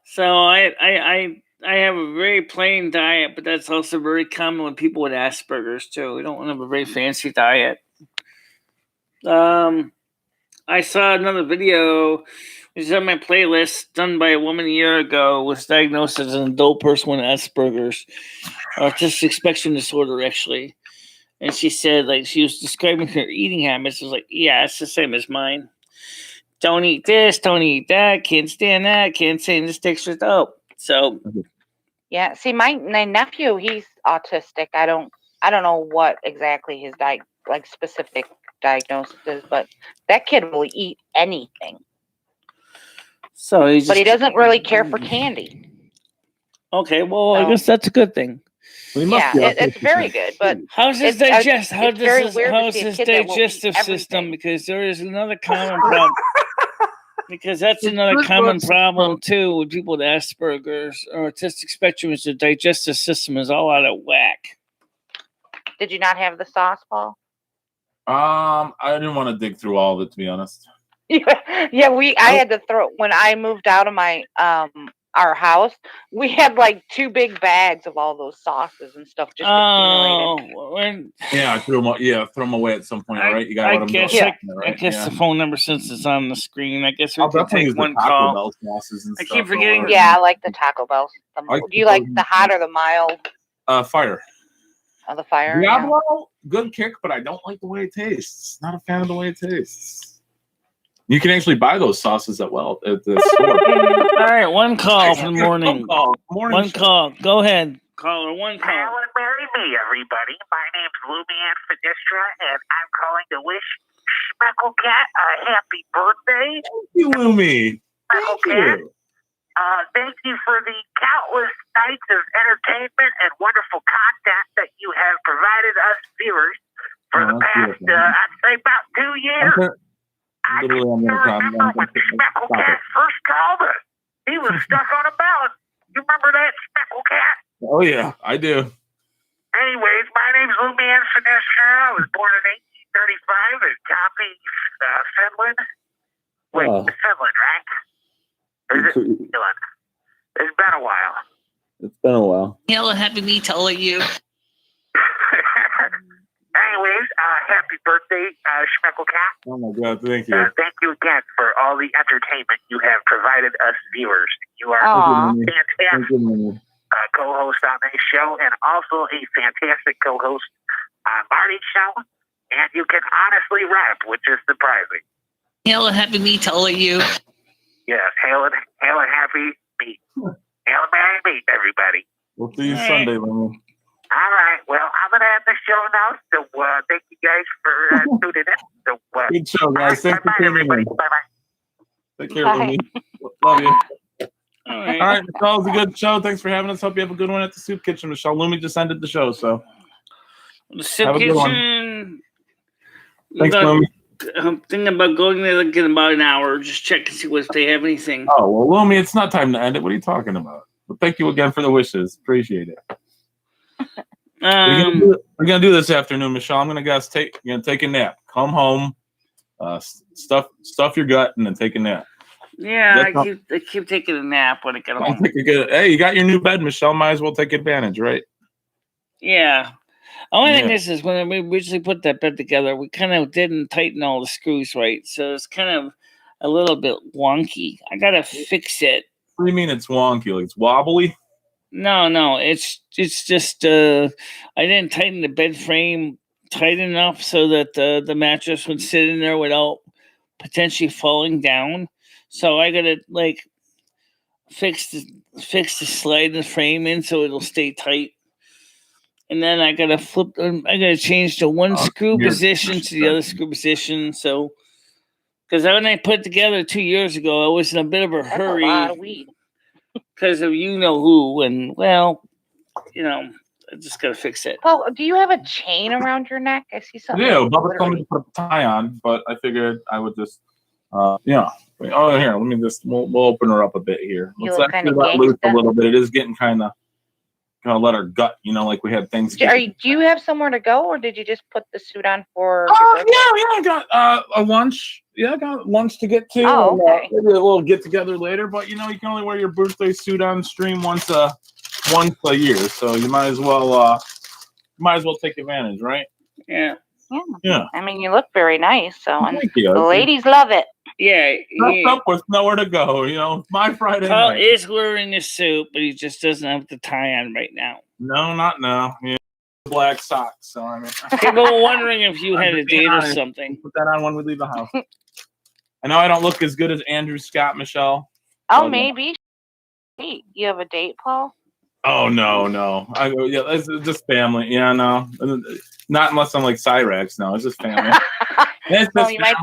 So I have a very plain diet, but that's also very common with people with Asperger's too. We don't have a very fancy diet. I saw another video, which is on my playlist, done by a woman a year ago, was diagnosed as an adult person with Asperger's, autistic spectrum disorder, actually. And she said, like, she was describing her eating habits. It was like, yeah, it's the same as mine. Don't eat this, don't eat that, can't stand that, can't stand this texture. Oh, so. Yeah, see, my nephew, he's autistic. I don't know what exactly his specific diagnosis is, but that kid will eat anything. So but he doesn't really care for candy. Okay, well, I guess that's a good thing. Yeah, it's very good. But how's his digestive system? Because there is another common problem. Because that's another common problem too with people with Asperger's or autistic spectrum is their digestive system is all out of whack. Did you not have the sauce, Paul? I didn't want to dig through all of it, to be honest. Yeah, I had to throw when I moved out of my our house. We had like 2 big bags of all those sauces and stuff just accumulated. Yeah, I threw them. Yeah, throw them away at some point, right? You got to let them go. I guess the phone number since it's on the screen. I guess we I'll can definitely take use one the Taco call. Bell sauces and I stuff. keep forgetting. Yeah, I like the Taco Bell. Do you like the hot or the mild? Fire. Oh, the fire. Diablo, good kick, but I don't like the way it tastes. Not a fan of the way it tastes. You can actually buy those sauces at the store. All right, one call for the morning. One show. call. Go ahead. Caller, one call. Alan, marry me, everybody. My name's Lumian Finistra, and I'm calling to wish Speckle Cat a happy birthday. Thank you, Lumi. Speckle Cat. Thank you for the countless nights of entertainment and wonderful content that you have provided us viewers for the past, I'd say about 2 years. I can remember when Speckle Cat first called us. He was stuck on a ballot. You remember that, Speckle Cat? Oh, yeah, I do. Anyways, my name's Lumian Finistra. I was born in 1835 in Copy, Finland. Wait, Finland, right? Or is it Finland? It's been a while. It's been a while. Hello, happy me to all of you. Anyways, happy birthday, Speckle Cat. Oh, my God, thank you. Thank you again for all the entertainment you have provided us viewers. You are fantastic co-host on this show and also a fantastic co-host on Marty's show. And you can honestly rap, which is surprising. Hello, happy me to all of you. Yes, hail and happy meet. Hail and merry meet, everybody. We'll see you Sunday, Lumi. All right. Well, I'm going to end the show now. So thank you guys for tuning in. So, good show, guys. Thanks for tuning in. Bye-bye. Take care, Lumi. Love you. All right. All right, Michelle, it was a good show. Thanks for having us. Hope you have a good one at the Soup Kitchen, Michelle. Lumi just ended the show, so. The Soup Kitchen. Thanks, Lumi. I'm thinking about going there like in about an hour. Just check and see if they have anything. Oh, well, Lumi, it's not time to end it. What are you talking about? But thank you again for the wishes. Appreciate it. We're gonna do this afternoon, Michelle. I'm gonna guess you're gonna take a nap. Come home, stuff your gut, and then take a nap. Yeah, I keep taking a nap when I get home. Hey, you got your new bed, Michelle. Might as well take advantage, right? Yeah. Only thing is when we originally put that bed together, we kind of didn't tighten all the screws right, so it's kind of a little bit wonky. I gotta fix it. What do you mean it's wonky? Like it's wobbly? No, it's just I didn't tighten the bed frame tight enough so that the mattress would sit in there without potentially falling down. So I gotta like fix the slide the frame in so it'll stay tight. And then I gotta change the one screw position to the other screw position. So because when I put it together 2 years ago, I was in a bit of a hurry. A lot of weed. Because of you know who, and well, I just gotta fix it. Paul, do you have a chain around your neck? I see something. Yeah, Bubba told me to put a tie on, but I figured I would just, Oh, here, let me just, we'll open her up a bit here. Let's actually let loose a little bit. It is getting kind of let her gut, like we had things. Do you have somewhere to go, or did you just put the suit on for? I got a lunch. Yeah, I got lunch to get to. Oh, okay. Maybe a little get together later, but you can only wear your birthday suit on stream once a year, so you might as well take advantage, right? Yeah. I mean, you look very nice, so the ladies love it. Yeah. Up with nowhere to go. My Friday Paul night. is wearing a suit, but he just doesn't have the tie on right now. No, not now. Yeah, black socks. So I mean, people were wondering if you had a date or something. Put that on when we leave the house. I know I don't look as good as Andrew Scott, Michelle. Oh, maybe. Wait, you have a date, Paul? Oh no. It's just family. Yeah, no. Not unless I'm like Cyrax. No, it's just family.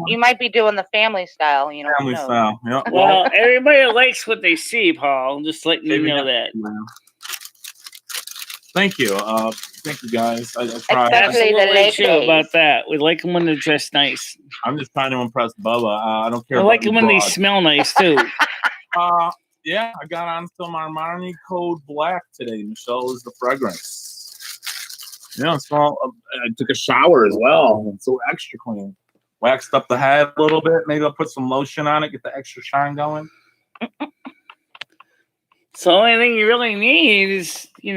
You might be doing the family style. Family style. Yeah. Well, everybody likes what they see, Paul. Just letting you know that. Thank you. Thank you, guys. I try. Especially the Absolutely true ladies. about that. We like them when they're dressed nice. I'm just trying to impress Bubba. I don't care. I about like them when they broad. smell nice too. Yeah, I got on some Armani Code Black today. Michelle is the fragrance. Yeah, I took a shower as well. It's so extra clean. Waxed up the head a little bit. Maybe I'll put some lotion on it, get the extra shine going. So the only thing you really need is, you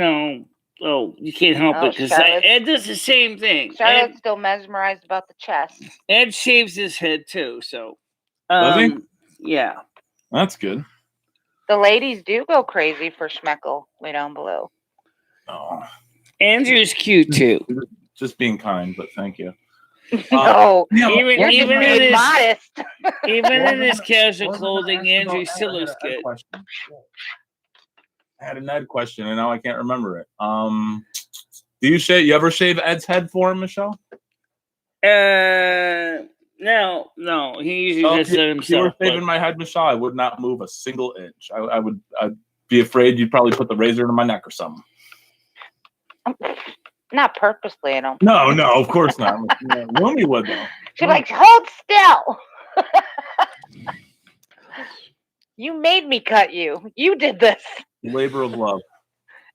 can't help it because Ed does the same thing. Charlotte's still mesmerized about the chest. Ed shaves his head too, so. Does he? Yeah. That's good. The ladies do go crazy for Schmeckel way down below. Oh. Andrew's cute too. Just being kind, but thank you. No, even in modest. Even in his casual clothing, Andrew still looks good. I had an Ed question, and now I can't remember it. Do you shave? You ever shave Ed's head for him, Michelle? No. He usually does it himself. If you were shaving my head, Michelle, I would not move a single inch. I'd be afraid you'd probably put the razor into my neck or something. Not purposely, I don't. No, of course not. Rumi would though. She's like, hold still. You made me cut you. You did this. Labor of love.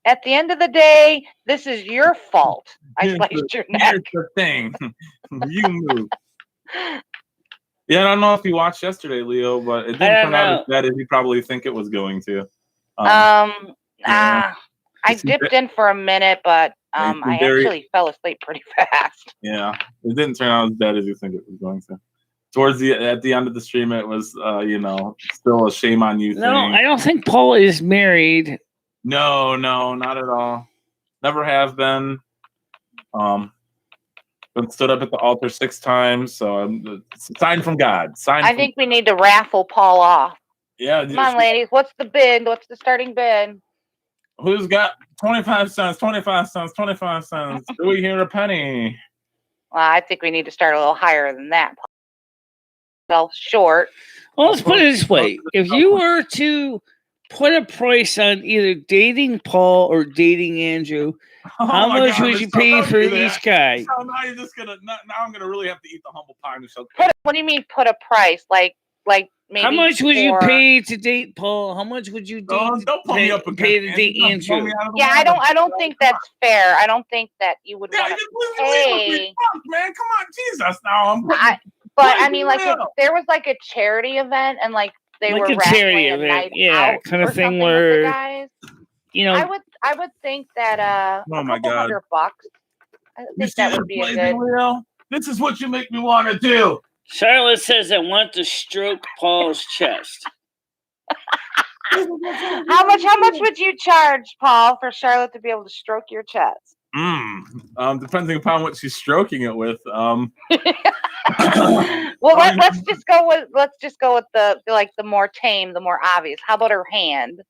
At the end of the day, this is your fault. I sliced your neck. Here's the thing. You move. Yeah, I don't know if you watched yesterday, Leo, but it didn't turn out as bad as you probably think it was going to. I dipped in for a minute, but I actually fell asleep pretty fast. Yeah, it didn't turn out as bad as you think it was going to. At the end of the stream, it was, still a shame on you thing. No, I don't think Paul is married. No, not at all. Never have been. Been stood up at the altar 6 times, so it's a sign from God. I think we need to raffle Paul off. Yeah. Come on, ladies. What's the bid? What's the starting bid? Who's got 25 cents, 25 cents, 25 cents? Do we hear a penny? Well, I think we need to start a little higher than that. Well, short. Well, let's put it this way. If you were to put a price on either dating Paul or dating Andrew, how much would you pay for each guy? So now you're just gonna. Now I'm gonna really have to eat the humble pie, Michelle. What do you mean put a price? Like maybe. How much would you pay to date Paul? How much would you don't pull me up pay to date Andrew? Yeah, I don't think that's fair. I don't think that you would want to pay. Man, come on, Jesus! Now But I mean, like if there was like a charity event and like they were a charity event, kind of thing where guys, I would think that oh my God, $100. I think that would be a good. Real? This is what you make me want to do. Charlotte says, "I want to stroke Paul's chest." How much would you charge, Paul, for Charlotte to be able to stroke your chest? Depending upon what she's stroking it with. Well, let's just go with the more tame, the more obvious. How about her hand?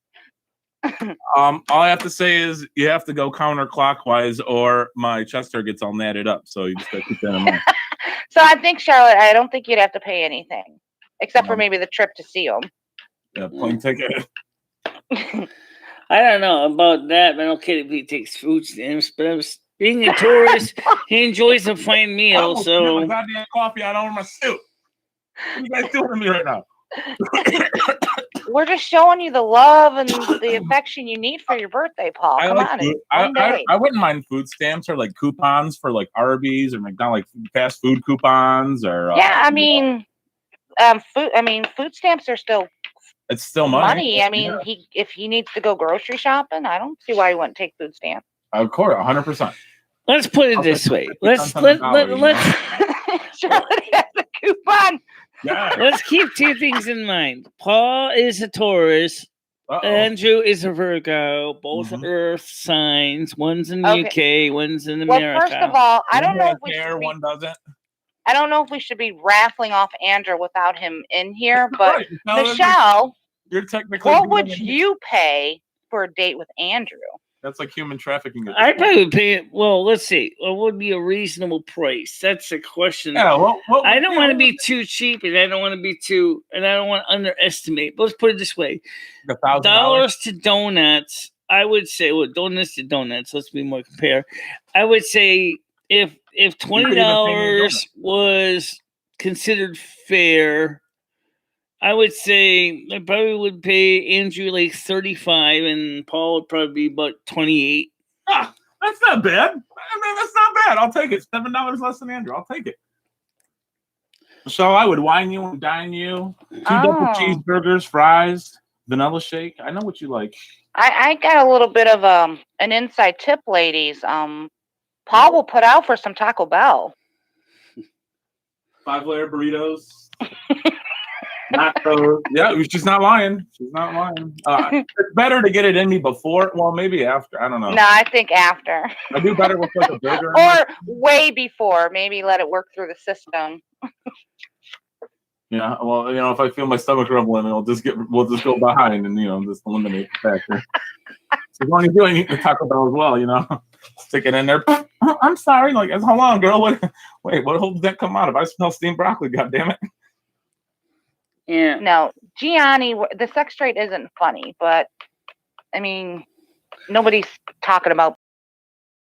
All I have to say is you have to go counterclockwise, or my chest hair gets all natted up. So you just got to keep that in mind. So I think, Charlotte, I don't think you'd have to pay anything except for maybe the trip to see him. Yeah, plane ticket. I don't know about that, but okay if he takes food stamps. But being a tourist, he enjoys a fine meal. So goddamn coffee out over my suit. What are you guys doing to me right now? We're just showing you the love and the affection you need for your birthday, Paul. Come on. I wouldn't mind food stamps or like coupons for like Arby's or McDonald's, like fast food coupons or. Food stamps are still. It's still money. I mean, if he needs to go grocery shopping, I don't see why he wouldn't take food stamps. Of course, 100%. Let's put it this way. Let's Charlotte has a coupon. Yeah. Let's keep 2 things in mind. Paul is a Taurus. Andrew is a Virgo. Both Earth signs. One's in the UK. One's in America. Well, first of all, I don't know if we should one doesn't. I don't know if we should be raffling off Andrew without him in here. But Michelle, you're technically. What would you pay for a date with Andrew? That's like human trafficking. I probably would pay it. Well, let's see. What would be a reasonable price? That's the question. Yeah, I don't want to be too cheap, and I don't want to underestimate. But let's put it this way: $1 to donuts. I would say, well, donuts to donuts. Let's be more compare. I would say if $20 was considered fair, I would say I probably would pay Andrew like 35, and Paul would probably be about 28. Ah, that's not bad. I mean, that's not bad. I'll take it. $7 less than Andrew. I'll take it. So I would wine you and dine you. 2 double cheeseburgers, fries, vanilla shake. I know what you like. I got a little bit of an inside tip, ladies. Paul will put out for some Taco Bell. 5-layer burritos. Nachos. Yeah, she's not lying. She's not lying. It's better to get it in me before. Well, maybe after. I don't know. No, I think after. I do better with like a burger. Or way before. Maybe let it work through the system. Yeah, well, if I feel my stomach rumbling, we'll just go behind and just eliminate the factor. So as long as you ain't eating the Taco Bell as well, stick it in there. I'm sorry, like, hold on, girl. Wait, what hole did that come out of? I smell steamed broccoli. God damn it. Yeah. No, Gianni, the sex trade isn't funny, but I mean, nobody's talking about.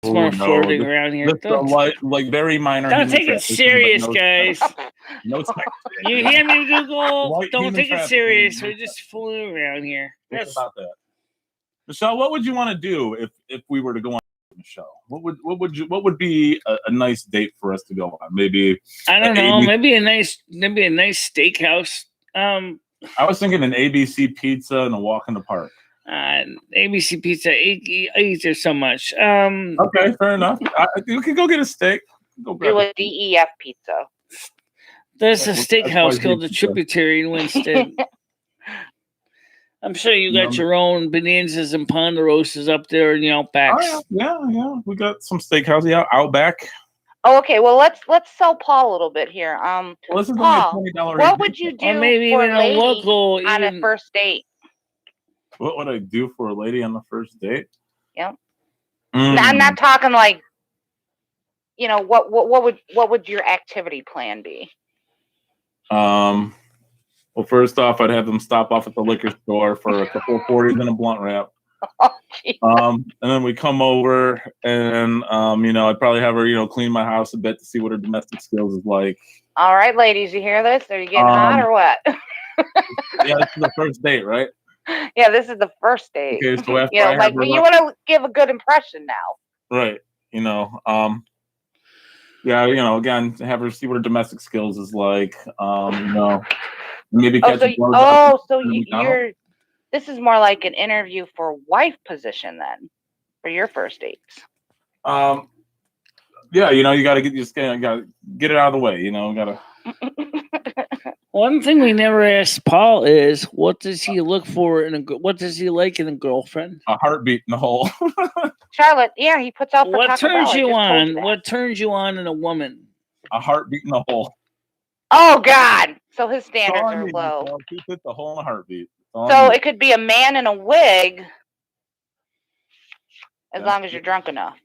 It's more flirting around here. Like very minor. Don't take it serious, guys. No sex. You hear me, Google? Light Don't take it serious. trafficking. We're just fooling around here. Think about that. Michelle, what would you want to do if we were to go on the show? What would be a nice date for us to go on? Maybe I don't know. Maybe a nice steakhouse. I was thinking an ABC pizza and a walk in the park. ABC pizza. I eat there so much. Okay, fair enough. You can go get a steak. Do a DEF pizza. There's a steakhouse called the Tributary in Winston. I'm sure you got your own Bonanzas and Ponderosas up there in the Outbacks. Oh, yeah. We got some steakhouse. Yeah, Outback. Oh, okay. Well, let's sell Paul a little bit here. Well, this is Paul, only $20. what would you do or maybe for even a lady a local on a first date? What would I do for a lady on the first date? Yep. I'm not talking like, what would your activity plan be? Well, first off, I'd have them stop off at the liquor store for a couple of 40s and a blunt wrap. Oh, and then we come over and I'd probably have her clean my house a bit to see what her domestic skills is like. All right, ladies, you hear this? Are you getting hot or what? Yeah, this is the first date, right? Yeah, this is the first date. Okay, so after you want to give a good impression now, right? Again, have her see what her domestic skills is like. Maybe catch this is more like an interview for wife position then, for your first dates. Yeah, you got to get it out of the way. Gotta. One thing we never asked Paul is, what does he look for what does he like in a girlfriend? A heartbeat in the hole. Charlotte, yeah, he puts out for what turns you on? What turns you on in a woman? A heartbeat in the hole. Oh God! So his standards are low. Keep it the hole in a heartbeat. So it could be a man in a wig, as long as you're drunk enough.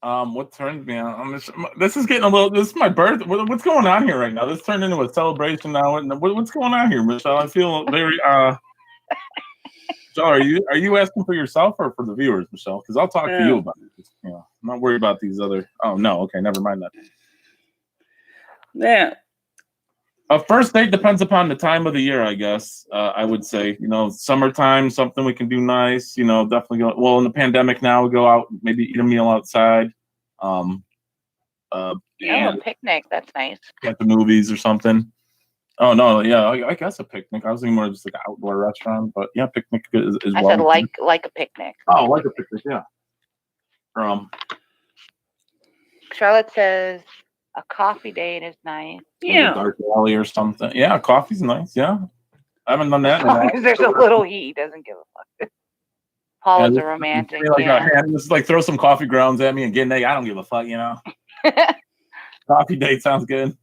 What turns me on? This is getting a little. This is my birth. What's going on here right now? This turned into a celebration now. What's going on here, Michelle? I feel very. So are you asking for yourself or for the viewers, Michelle? Because I'll talk to you about it. I'm not worried about these other. Oh no, okay, never mind that. Yeah. A first date depends upon the time of the year, I guess. I would say, summertime, something we can do nice. Definitely go. Well, in the pandemic now, we go out, maybe eat a meal outside. A picnic. That's nice. At the movies or something. Oh no, yeah, I guess a picnic. I was thinking more just like an outdoor restaurant, but yeah, picnic is I said like a picnic. Oh, like a picnic, yeah. Charlotte says a coffee date is nice. Yeah. Dark alley or something. Yeah, coffee's nice. Yeah. I haven't done that. As long as there's a little heat, he doesn't give a fuck. Paul is a romantic. Just like throw some coffee grounds at me and get naked. I don't give a fuck, Coffee date sounds good.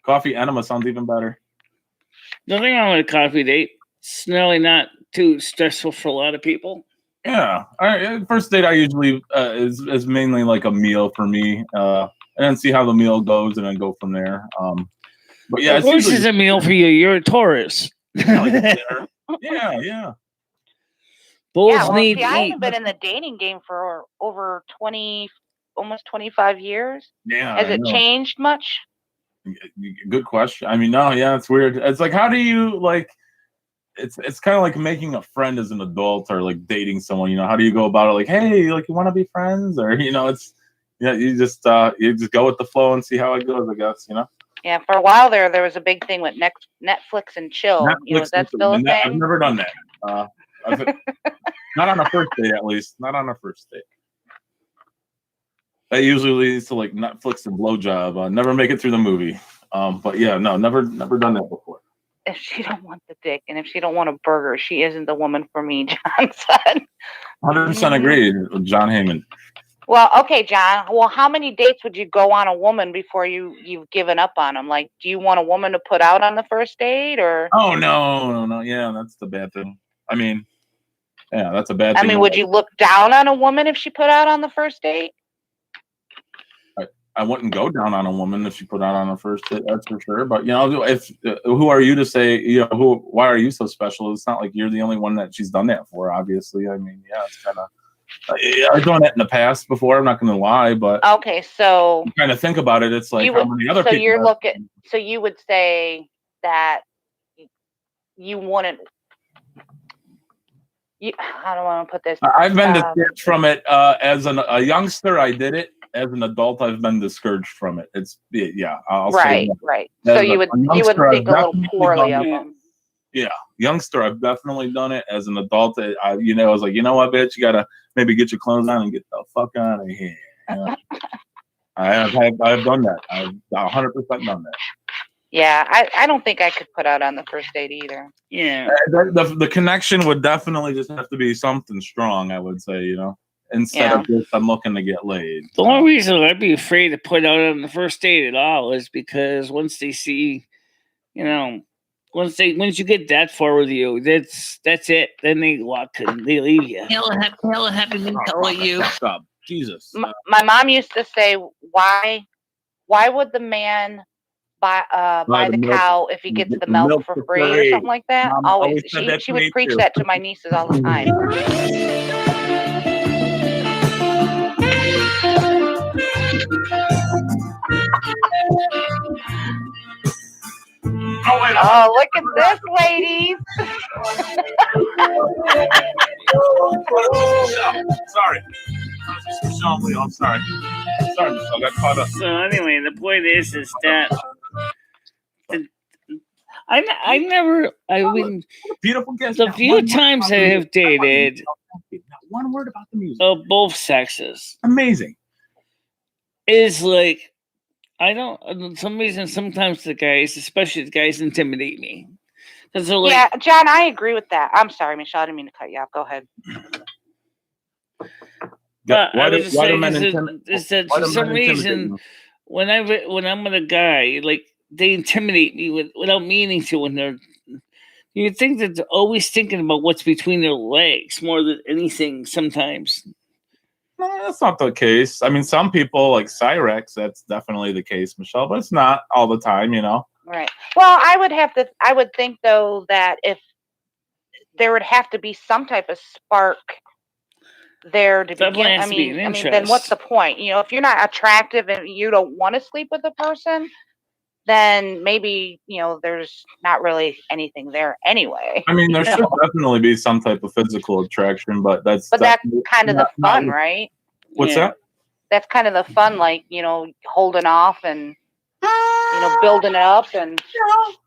Coffee enema sounds even better. Nothing wrong with a coffee date. It's really not too stressful for a lot of people. Yeah. First date I usually is mainly like a meal for me. And then see how the meal goes, and then go from there. But yeah, of course, it's a meal for you. You're a Taurus. Like a dinner. Yeah. Bulls Yeah, well, need see, I eat. haven't been in the dating game for over 20, almost 25 years. Yeah, Has I it know. changed much? Good question. I mean, no, yeah, it's weird. It's like, how do you like? It's kind of like making a friend as an adult, or like dating someone. You know, how do you go about it? Like, hey, like, you want to be friends, or it's you just go with the flow and see how it goes. I guess Yeah, for a while there was a big thing with Netflix and chill. Is that still a thing? I've never done that. Not on a first date, at least. Not on a first date. That usually leads to like Netflix and blowjob. Never make it through the movie. But yeah, no, never done that before. If she don't want the dick and if she don't want a burger, she isn't the woman for me, John said. 100% agree with John Heyman. Well, okay, John. Well, how many dates would you go on a woman before you've given up on them? Like, do you want a woman to put out on the first date, or? Oh no. Yeah, that's the bad thing. I mean, yeah, that's a bad thing. I mean, would you look down on a woman if she put out on the first date? I wouldn't go down on a woman if she put out on a first date, that's for sure. But if who are you to say, why are you so special? It's not like you're the only one that she's done that for, obviously. I mean, yeah, it's kind of. I've done that in the past before. I'm not going to lie, but okay, so you kind of think about it. It's like how many other people. So you would say that you wouldn't. How do I want to put this? I've been discouraged from it as a youngster. I did it. As an adult, I've been discouraged from it. I'll say that. Right. So you would think a little poorly of them. Yeah, youngster, I've definitely done it. As an adult, I was like, you know what, bitch, you gotta maybe get your clothes on and get the fuck out of here. I've done that. I've 100% done that. Yeah, I don't think I could put out on the first date either. Yeah, the connection would definitely just have to be something strong. I would say, instead of just I'm looking to get laid. The only reason I'd be afraid to put out on the first date at all is because once they see, once you get that far with you, that's it. Then they walk and they leave you. Hell happy me tell you. Stop. Jesus. My mom used to say, why would the man buy the cow if he gets the milk for free or something like that? Mom always said she would preach that to my nieces all the time. Oh, look at this, ladies. Sorry. I'm sorry. I got caught up. So anyway, the point is that Beautiful guest. The few times I have dated not one word about the music of both sexes amazing is like for some reason sometimes the guys, especially the guys, intimidate me. Like, yeah, John, I agree with that. I'm sorry, Michelle, I didn't mean to cut you off. Go ahead. For some reason when I'm with a guy, like they intimidate me without meaning to. When you think that they're always thinking about what's between their legs more than anything. Sometimes. No, that's not the case. I mean, some people like Cyrex, that's definitely the case, Michelle, but it's not all the time, Right. Well, I would think though that if there would have to be some type of spark there to begin. I mean, then what's the point? If you're not attractive and you don't want to sleep with a person, then maybe, there's not really anything there anyway. I mean, there should definitely be some type of physical attraction, but that's kind of the fun, right? What's that? That's kind of the fun, like, holding off and, building it up and.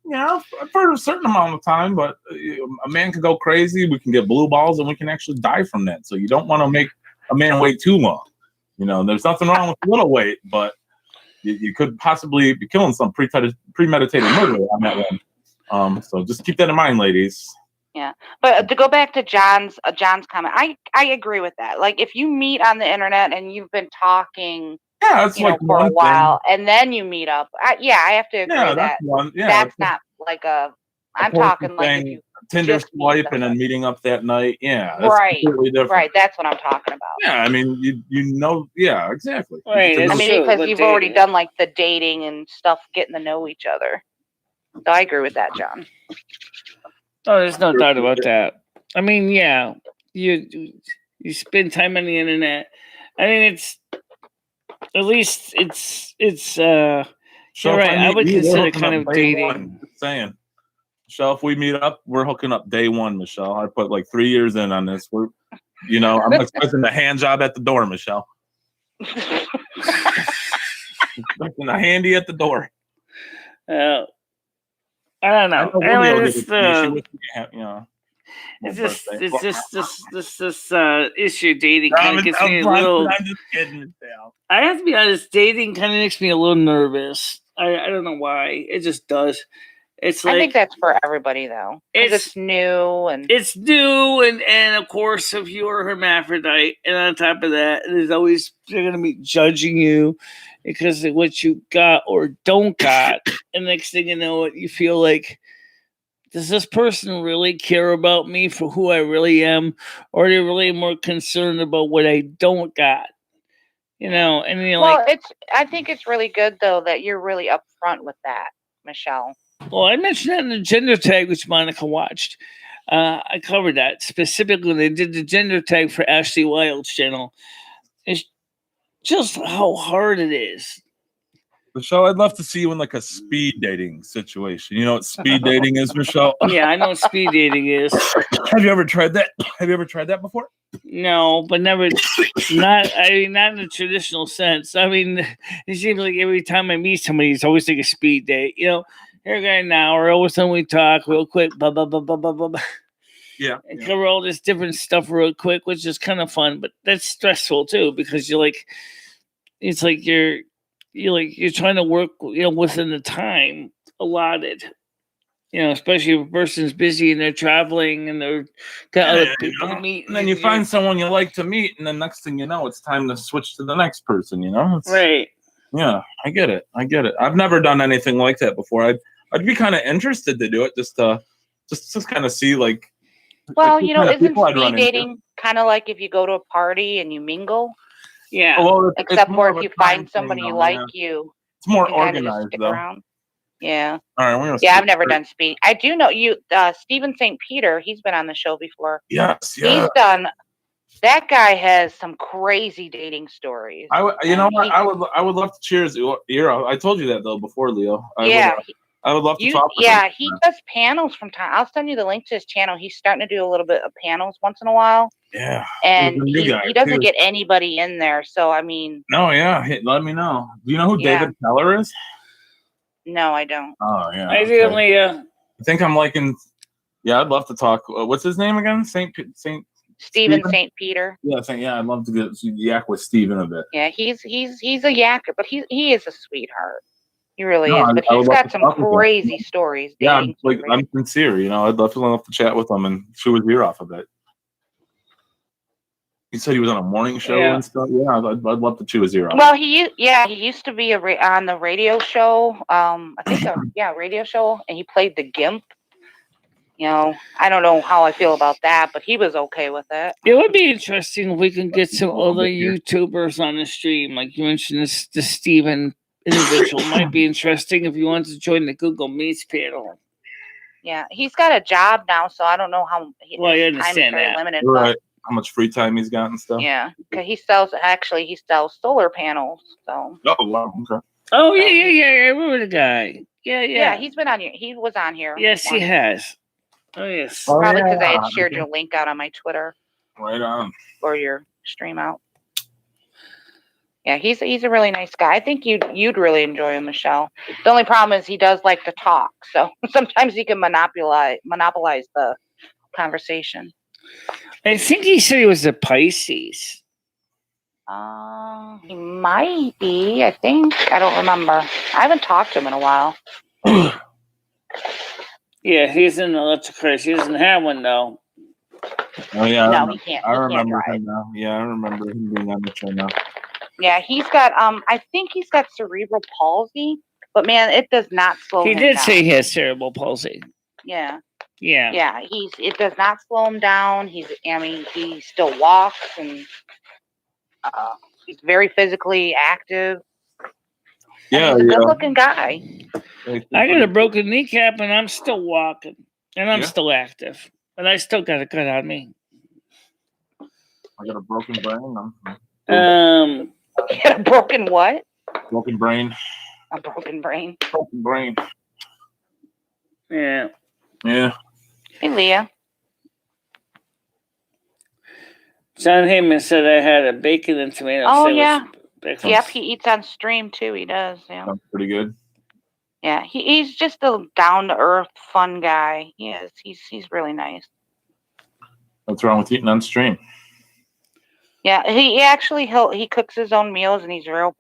Yeah, for a certain amount of time, but a man can go crazy. We can get blue balls and we can actually die from that. So you don't want to make a man wait too long. There's nothing wrong with a little wait, but you could possibly be killing some premeditated murder on that one. So just keep that in mind, ladies. Yeah, but to go back to John's comment, I agree with that. Like if you meet on the internet and you've been talking, it's like for a while, and then you meet up. I have to agree that that's not like I'm talking like if you Tinder swipe and then meeting up that night. Yeah, that's right, completely different. Right. That's what I'm talking about. Yeah, I mean, yeah, exactly. Right. I mean, because you've already done like the dating and stuff, getting to know each other. So I agree with that, John. Oh, there's no doubt about that. I mean, yeah, you spend time on the internet. I mean, it's at least it's you're right. I would consider it kind of dating. Just saying. Michelle, if we meet up, we're hooking up day one, Michelle. I put like 3 years in on this. I'm expecting a hand job at the door, Michelle. Expecting a handy at the door. I don't know. It's just issue dating kind of gets me a little. I'm just kidding, Michelle. I have to be honest. Dating kind of makes me a little nervous. I don't know why. It just does. It's like, I think that's for everybody though. It's new and of course if you're a hermaphrodite and on top of that there's always they're gonna be judging you because of what you got or don't got. And next thing you know you feel like, does this person really care about me for who I really am, or are they really more concerned about what I don't got? And you're I think it's really good though that you're really upfront with that, Michelle. Well, I mentioned that in the gender tag, which Monica watched. I covered that specifically when they did the gender tag for Ashley Wilde's channel. It's just how hard it is. Michelle, I'd love to see you in like a speed dating situation. You know what speed dating is, Michelle? Yeah, I know what speed dating is. Have you ever tried that? Have you ever tried that before? No, but never. Not in the traditional sense. I mean, it seems like every time I meet somebody, it's always like a speed date. Here we go now, or all of a sudden we talk real quick, blah, blah, blah, blah, blah, blah, blah. Yeah. And cover all this different stuff real quick, which is kind of fun, but that's stressful too, because you're like, it's like you're trying to work, within the time allotted. Especially if a person's busy and they're traveling and they're got other people to meet. And then you find someone you like to meet, and then next thing you know, it's time to switch to the next person, Right. Yeah, I get it. I've never done anything like that before. I'd be kind of interested to do it just to kind of see like. Well, isn't speed dating kind of like if you go to a party and you mingle? Yeah. Well, except for if you find somebody you like, it's more organized though. Around. Yeah. All right. I've never done speed. I do know you, Stephen St. Peter. He's been on the show before. Yes. He's done. That guy has some crazy dating stories. I would love to cheers your ear off. I told you that though before, Leo. I would love to talk to him. He does panels from time. I'll send you the link to his channel. He's starting to do a little bit of panels once in a while. Yeah. And he doesn't get anybody in there. So I mean. No, yeah. Let me know. Do you know who David Keller is? No, I don't. Oh yeah. I definitely. I think I'm liking. Yeah, I'd love to talk. What's his name again? Stephen St. Peter. Yeah, I'd love to get yak with Stephen a bit. Yeah, he's a yakker, but he is a sweetheart. He really is. But he's got some crazy stories. Yeah, I'm sincere. I'd love to chat with him and chew his ear off a bit. He said he was on a morning show and stuff. Yeah, I'd love to chew his ear off. Well, he used to be on the radio show. I think radio show, and he played the Gimp. I don't know how I feel about that, but he was okay with it. It would be interesting if we can get some other YouTubers on the stream. Like you mentioned, the Steven individual might be interesting if you want to join the Google Meets panel. Yeah, he's got a job now, so I don't know how. Well, I understand time is very that. limited, right. How much free time he's got and stuff. Yeah, because he sells solar panels. So. Oh wow. Okay. Oh yeah. I remember the guy. Yeah. He's been on here. He was on here. Yes, he has. Oh yes. Probably because I had shared your link out on my Twitter. Right on. Or your stream out. Yeah, he's a really nice guy. I think you'd really enjoy him, Michelle. The only problem is he does like to talk, so sometimes he can monopolize the conversation. I think he said he was a Pisces. He might be. I think. I don't remember. I haven't talked to him in a while. Yeah, he's in the electric race. He doesn't have one though. Oh yeah. No, he can't. I remember him now. Yeah, I remember him being on the show now. Yeah, he's got. I think he's got cerebral palsy, but man, it does not slow him down. He did say he has cerebral palsy. Yeah. Yeah. Yeah, it does not slow him down. He still walks and he's very physically active. Yeah, he's a good-looking guy. I got a broken kneecap and I'm still walking and I'm still active, but I still got a cut on me. I got a broken brain. You had a broken what? Broken brain. A broken brain. Broken brain. Yeah. Yeah. Hey, Leah. John Heyman said I had a bacon and tomato sandwich. Breakfast. Yep, he eats on stream too. He does. Yeah. Sounds pretty good. Yeah, he's just a down to earth, fun guy. He is. He's really nice. What's wrong with eating on stream? Yeah, he cooks his own meals and he's real.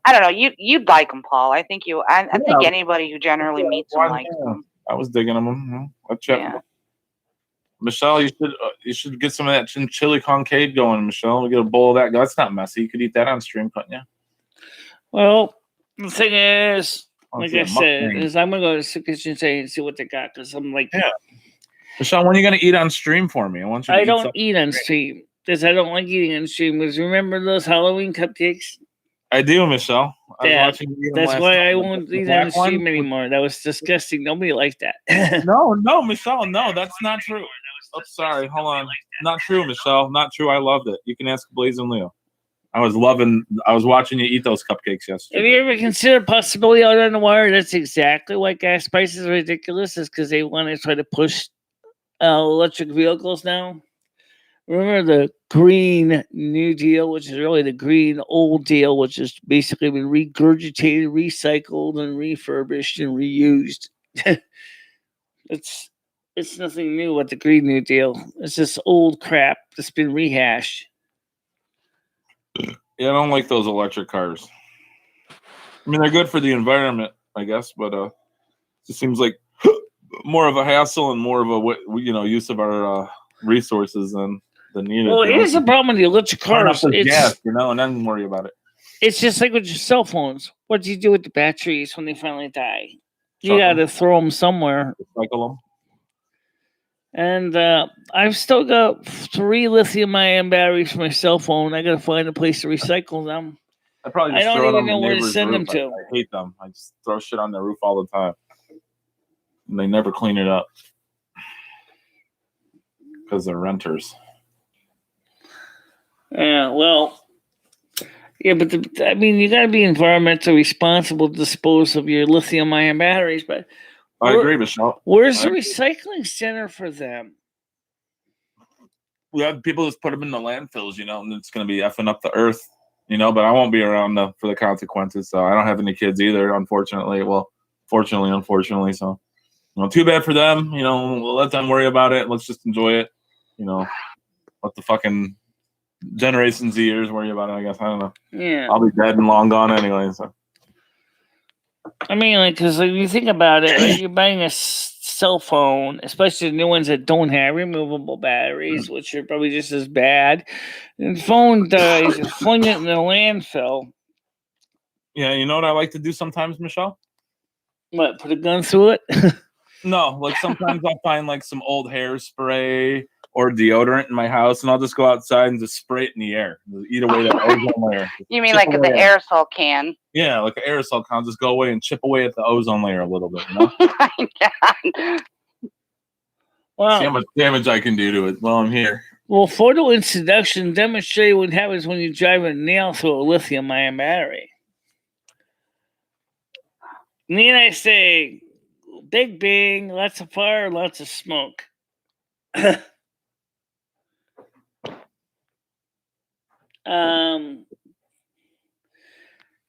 I don't know. You'd like him, Paul. I think I think anybody who generally meets him likes him. I was digging him. Let's check. Yeah. Michelle, you should get some of that chili concave going, Michelle. We get a bowl of that. That's not messy. You could eat that on stream, couldn't you? Well, the thing is, like I said, is I'm gonna go to the kitchen today and see what they got because I'm like, yeah. Michelle, when are you gonna eat on stream for me? I don't eat on stream because I don't like eating on stream. Because remember those Halloween cupcakes? I do, Michelle. That's why I won't eat on stream anymore. That was disgusting. Nobody liked that. No, Michelle, no, that's not true. Oh, sorry, hold on. Not true, Michelle. Not true. I loved it. You can ask Blaze and Leo. I was watching you eat those cupcakes yesterday. Have you ever considered possibility out on the wire? That's exactly why gas prices are ridiculous. Is because they want to try to push electric vehicles now. Remember the Green New Deal, which is really the Green Old Deal, which has basically been regurgitated, recycled, and refurbished and reused. It's nothing new with the Green New Deal. It's just old crap that's been rehashed. Yeah, I don't like those electric cars. I mean, they're good for the environment, I guess, but it just seems like more of a hassle and more of a use of our resources than needed. Well, here's the problem with the electric cars. It's gas, and then worry about it. It's just like with your cell phones. What do you do with the batteries when they finally die? You got to throw them somewhere. Recycle them. And I've still got 3 lithium-ion batteries for my cell phone. I got to find a place to recycle them. I don't even know where to send them to. I hate them. I just throw shit on their roof all the time. And they never clean it up. Because they're renters. Yeah, well, yeah, but you got to be environmentally responsible to dispose of your lithium-ion batteries. But I agree, Michelle. Where's the recycling center for them? We have people just put them in the landfills, and it's going to be effing up the earth, but I won't be around for the consequences. So I don't have any kids either, unfortunately. Well, fortunately, unfortunately. So, too bad for them. We'll let them worry about it. Let's just enjoy it. Let the fucking Generation Z years worry about it, I guess. I don't know. Yeah. I'll be dead and long gone anyway, so. I mean, because you think about it, you're buying a cell phone, especially the new ones that don't have removable batteries, which are probably just as bad. And the phone dies, you fling it in the landfill. Yeah, you know what I like to do sometimes, Michelle? What, put a gun through it? No, like sometimes I'll find like some old hairspray or deodorant in my house, and I'll just go outside and just spray it in the air. Eat away that ozone layer. You mean like the aerosol can? Yeah, like an aerosol can. Just go away and chip away at the ozone layer a little bit, Oh my God. Wow. See how much damage I can do to it while I'm here. Well, photo introduction demonstrate what happens when you drive a nail through a lithium-ion battery. And then I say, big bang, lots of fire, lots of smoke.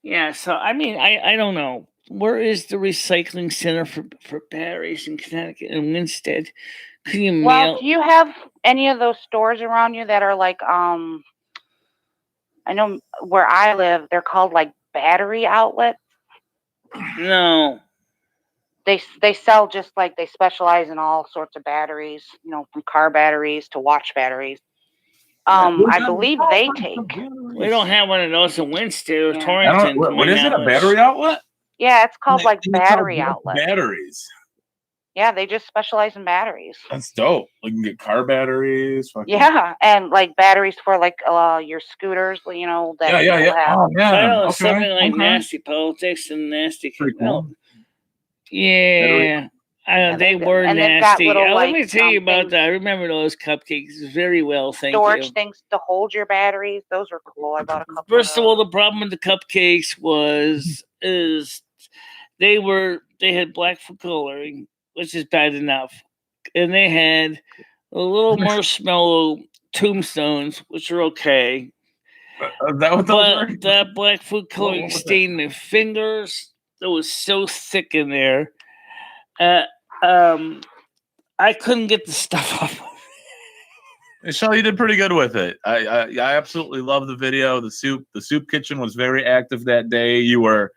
Yeah, so I mean, I don't know. Where is the recycling center for batteries in Connecticut and Winstead? Can you do you have any of those stores around you that are like I know where I live, they're called like battery outlets? No. They sell just like they specialize in all sorts of batteries, from car batteries to watch batteries. I believe they take. We don't have one of those in Winstead or Torrington. What is it? A battery outlet? Yeah, it's called like battery outlet. Batteries. Yeah, they just specialize in batteries. That's dope. You can get car batteries. Yeah, and like batteries for like your scooters. That yeah. Have. Oh, yeah. I know something like nasty politics and nasty. Pretty cool. Yeah, They were and they've got nasty. little, Let like, me tell you about things, that. I remember those cupcakes very well. Thank storage you. things to hold your batteries. Those are cool. I bought a couple. First of all, the problem with the cupcakes is they had black food coloring, which is bad enough, and they had a little marshmallow tombstones, which are okay. Is that what those were? But that black food coloring was stained my fingers. It was so thick in there. I couldn't get the stuff off. Michelle, you did pretty good with it. I absolutely love the video. The soup kitchen was very active that day. You were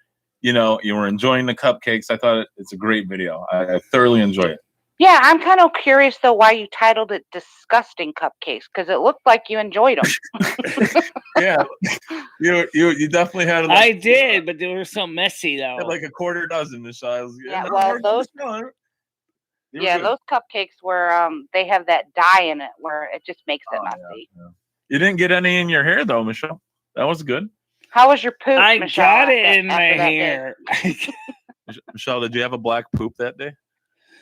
enjoying the cupcakes. I thought it's a great video. I thoroughly enjoyed it. Yeah, I'm kind of curious though why you titled it "Disgusting Cupcakes" because it looked like you enjoyed them. Yeah, you definitely had. I did, but they were so messy though. Had like a quarter dozen, Michelle. Yeah, well, those cupcakes were they have that dye in it where it just makes it messy. Yeah. You didn't get any in your hair though, Michelle. That was good. How was your poop, I Michelle? got it in my hair. Michelle, did you have a black poop that day?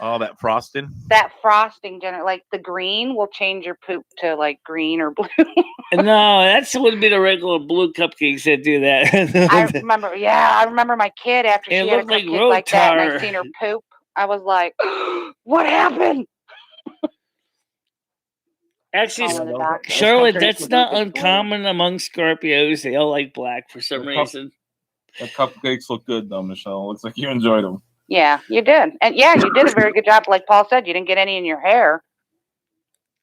Oh, that frosting. That frosting, like the green, will change your poop to like green or blue. No, that would be the regular blue cupcakes that do that. I remember my kid after she had a cupcake like that, and I seen her poop. I was like, "What happened?" Actually, Charlotte, that's not uncommon among Scorpios. They all like black for some reason. The cupcakes look good though, Michelle. Looks like you enjoyed them. Yeah, you did. And yeah, you did a very good job. Like Paul said, you didn't get any in your hair.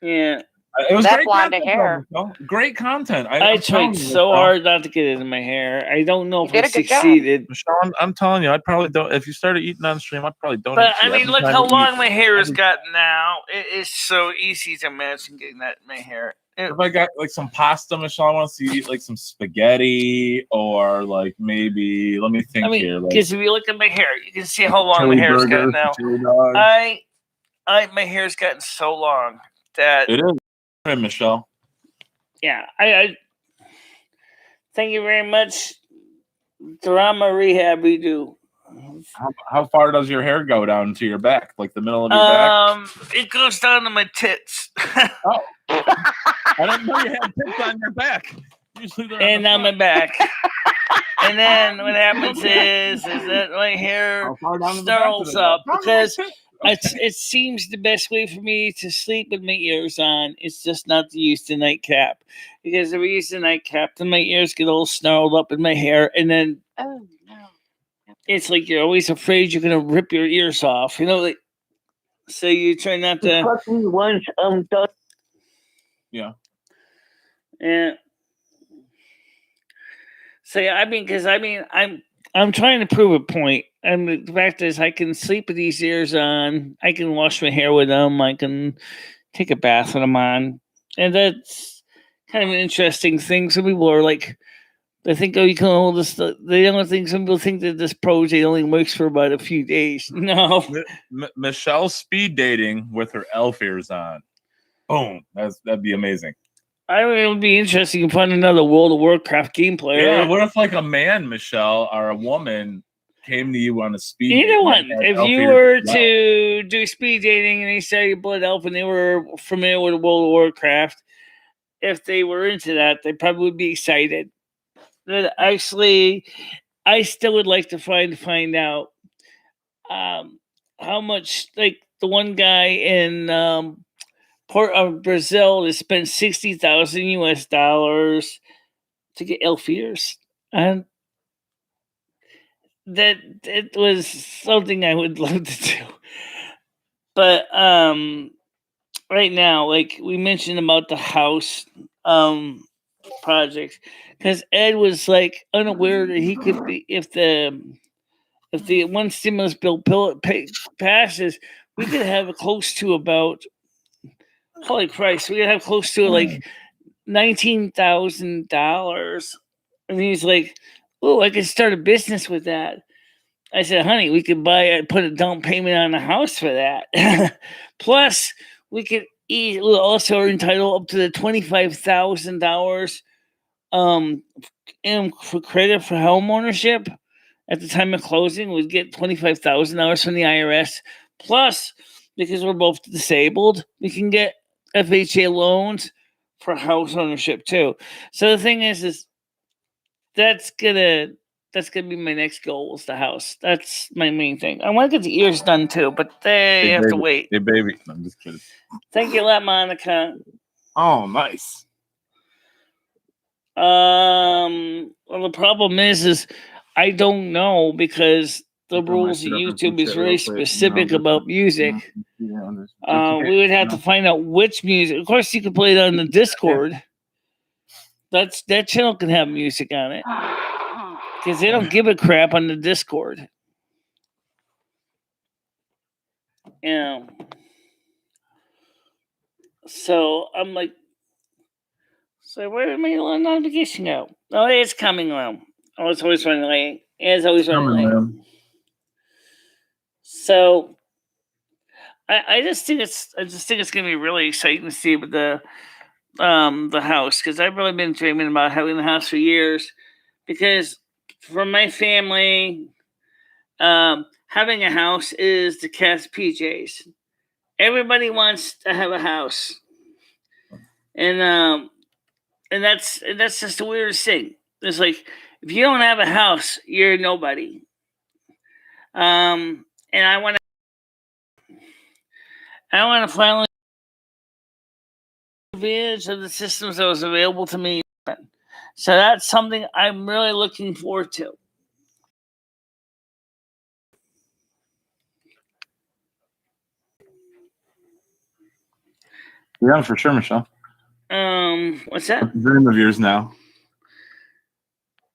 Yeah. It was that great blonde hair. Though, great content. I tried so hard not to get it in my hair. I don't know if I succeeded. Michelle, I'm telling you, I'd probably don't. If you started eating on stream, I'd probably don't. But I mean, look how long my hair has gotten now. It is so easy to imagine getting that in my hair. If I got like some pasta, Michelle, I want to see you eat like some spaghetti or like maybe, let me think here. Because if you look at my hair, you can see how long my hair's gotten now. My hair's gotten so long that it is, Michelle. Yeah, I thank you very much. Drama rehab we do. How far does your hair go down to your back? Like the middle of your back? It goes down to my tits. Oh. I didn't know you had tits on your back. Usually they're on my back. And then what happens is that my hair snarls up because it seems the best way for me to sleep with my ears on is just not to use the nightcap. Because if I use the nightcap, then my ears get all snarled up in my hair, and then it's like you're always afraid you're gonna rip your ears off. Like so you try not to. Yeah. Yeah. So I'm trying to prove a point. And the fact is, I can sleep with these ears on. I can wash my hair with them. I can take a bath with them on, and that's kind of an interesting thing. Some people are like, they think, oh, you can hold this. They don't think. Some people think that this project only works for about a few days. No. Michelle speed dating with her elf ears on. Boom. That'd be amazing. I mean, it would be interesting to find another World of Warcraft game player. Yeah, what if like a man, Michelle, or a woman came to you on a speed date? Either one. If you were to do speed dating and they say Blood Elf and they were familiar with World of Warcraft, if they were into that, they probably would be excited. But actually, I still would like to find out how much, like the one guy in Port of Brazil that spent $60,000 to get elf ears, and that it was something I would love to do. But right now, like we mentioned about the house project, because Ed was like unaware that he could be if the one stimulus bill passes, we could have close to about. Holy Christ, we're gonna have close to like $19,000. And he's like, oh, I could start a business with that. I said, honey, we could put a down payment on a house for that. Plus, we also are entitled up to the $25,000 for credit for home ownership. At the time of closing, we'd get $25,000 from the IRS. Plus, because we're both disabled, we can get FHA loans for house ownership too. So the thing is that's gonna be my next goal is the house. That's my main thing. I want to get the ears done too, but they have to wait. Hey, baby. No, I'm just kidding. Thank you a lot, Monica. Oh, nice. Well, the problem is I don't know because the rules of YouTube is very specific about music. We would have to find out which music. Of course, you can play it on the Discord. That channel can have music on it because they don't give a crap on the Discord. Yeah. So I'm like, so where did my notification go? Oh, it's coming around. Oh, it's always running late. It's always running late. So I just think it's gonna be really exciting to see with the house because I've really been dreaming about having the house for years. Because for my family, having a house is the cat's PJs. Everybody wants to have a house, and that's just the weirdest thing. It's like if you don't have a house, you're nobody. And I want to finally take advantage of the systems that was available to me. So that's something I'm really looking forward to. Yeah, for sure, Michelle. What's that? What's the dream of yours now?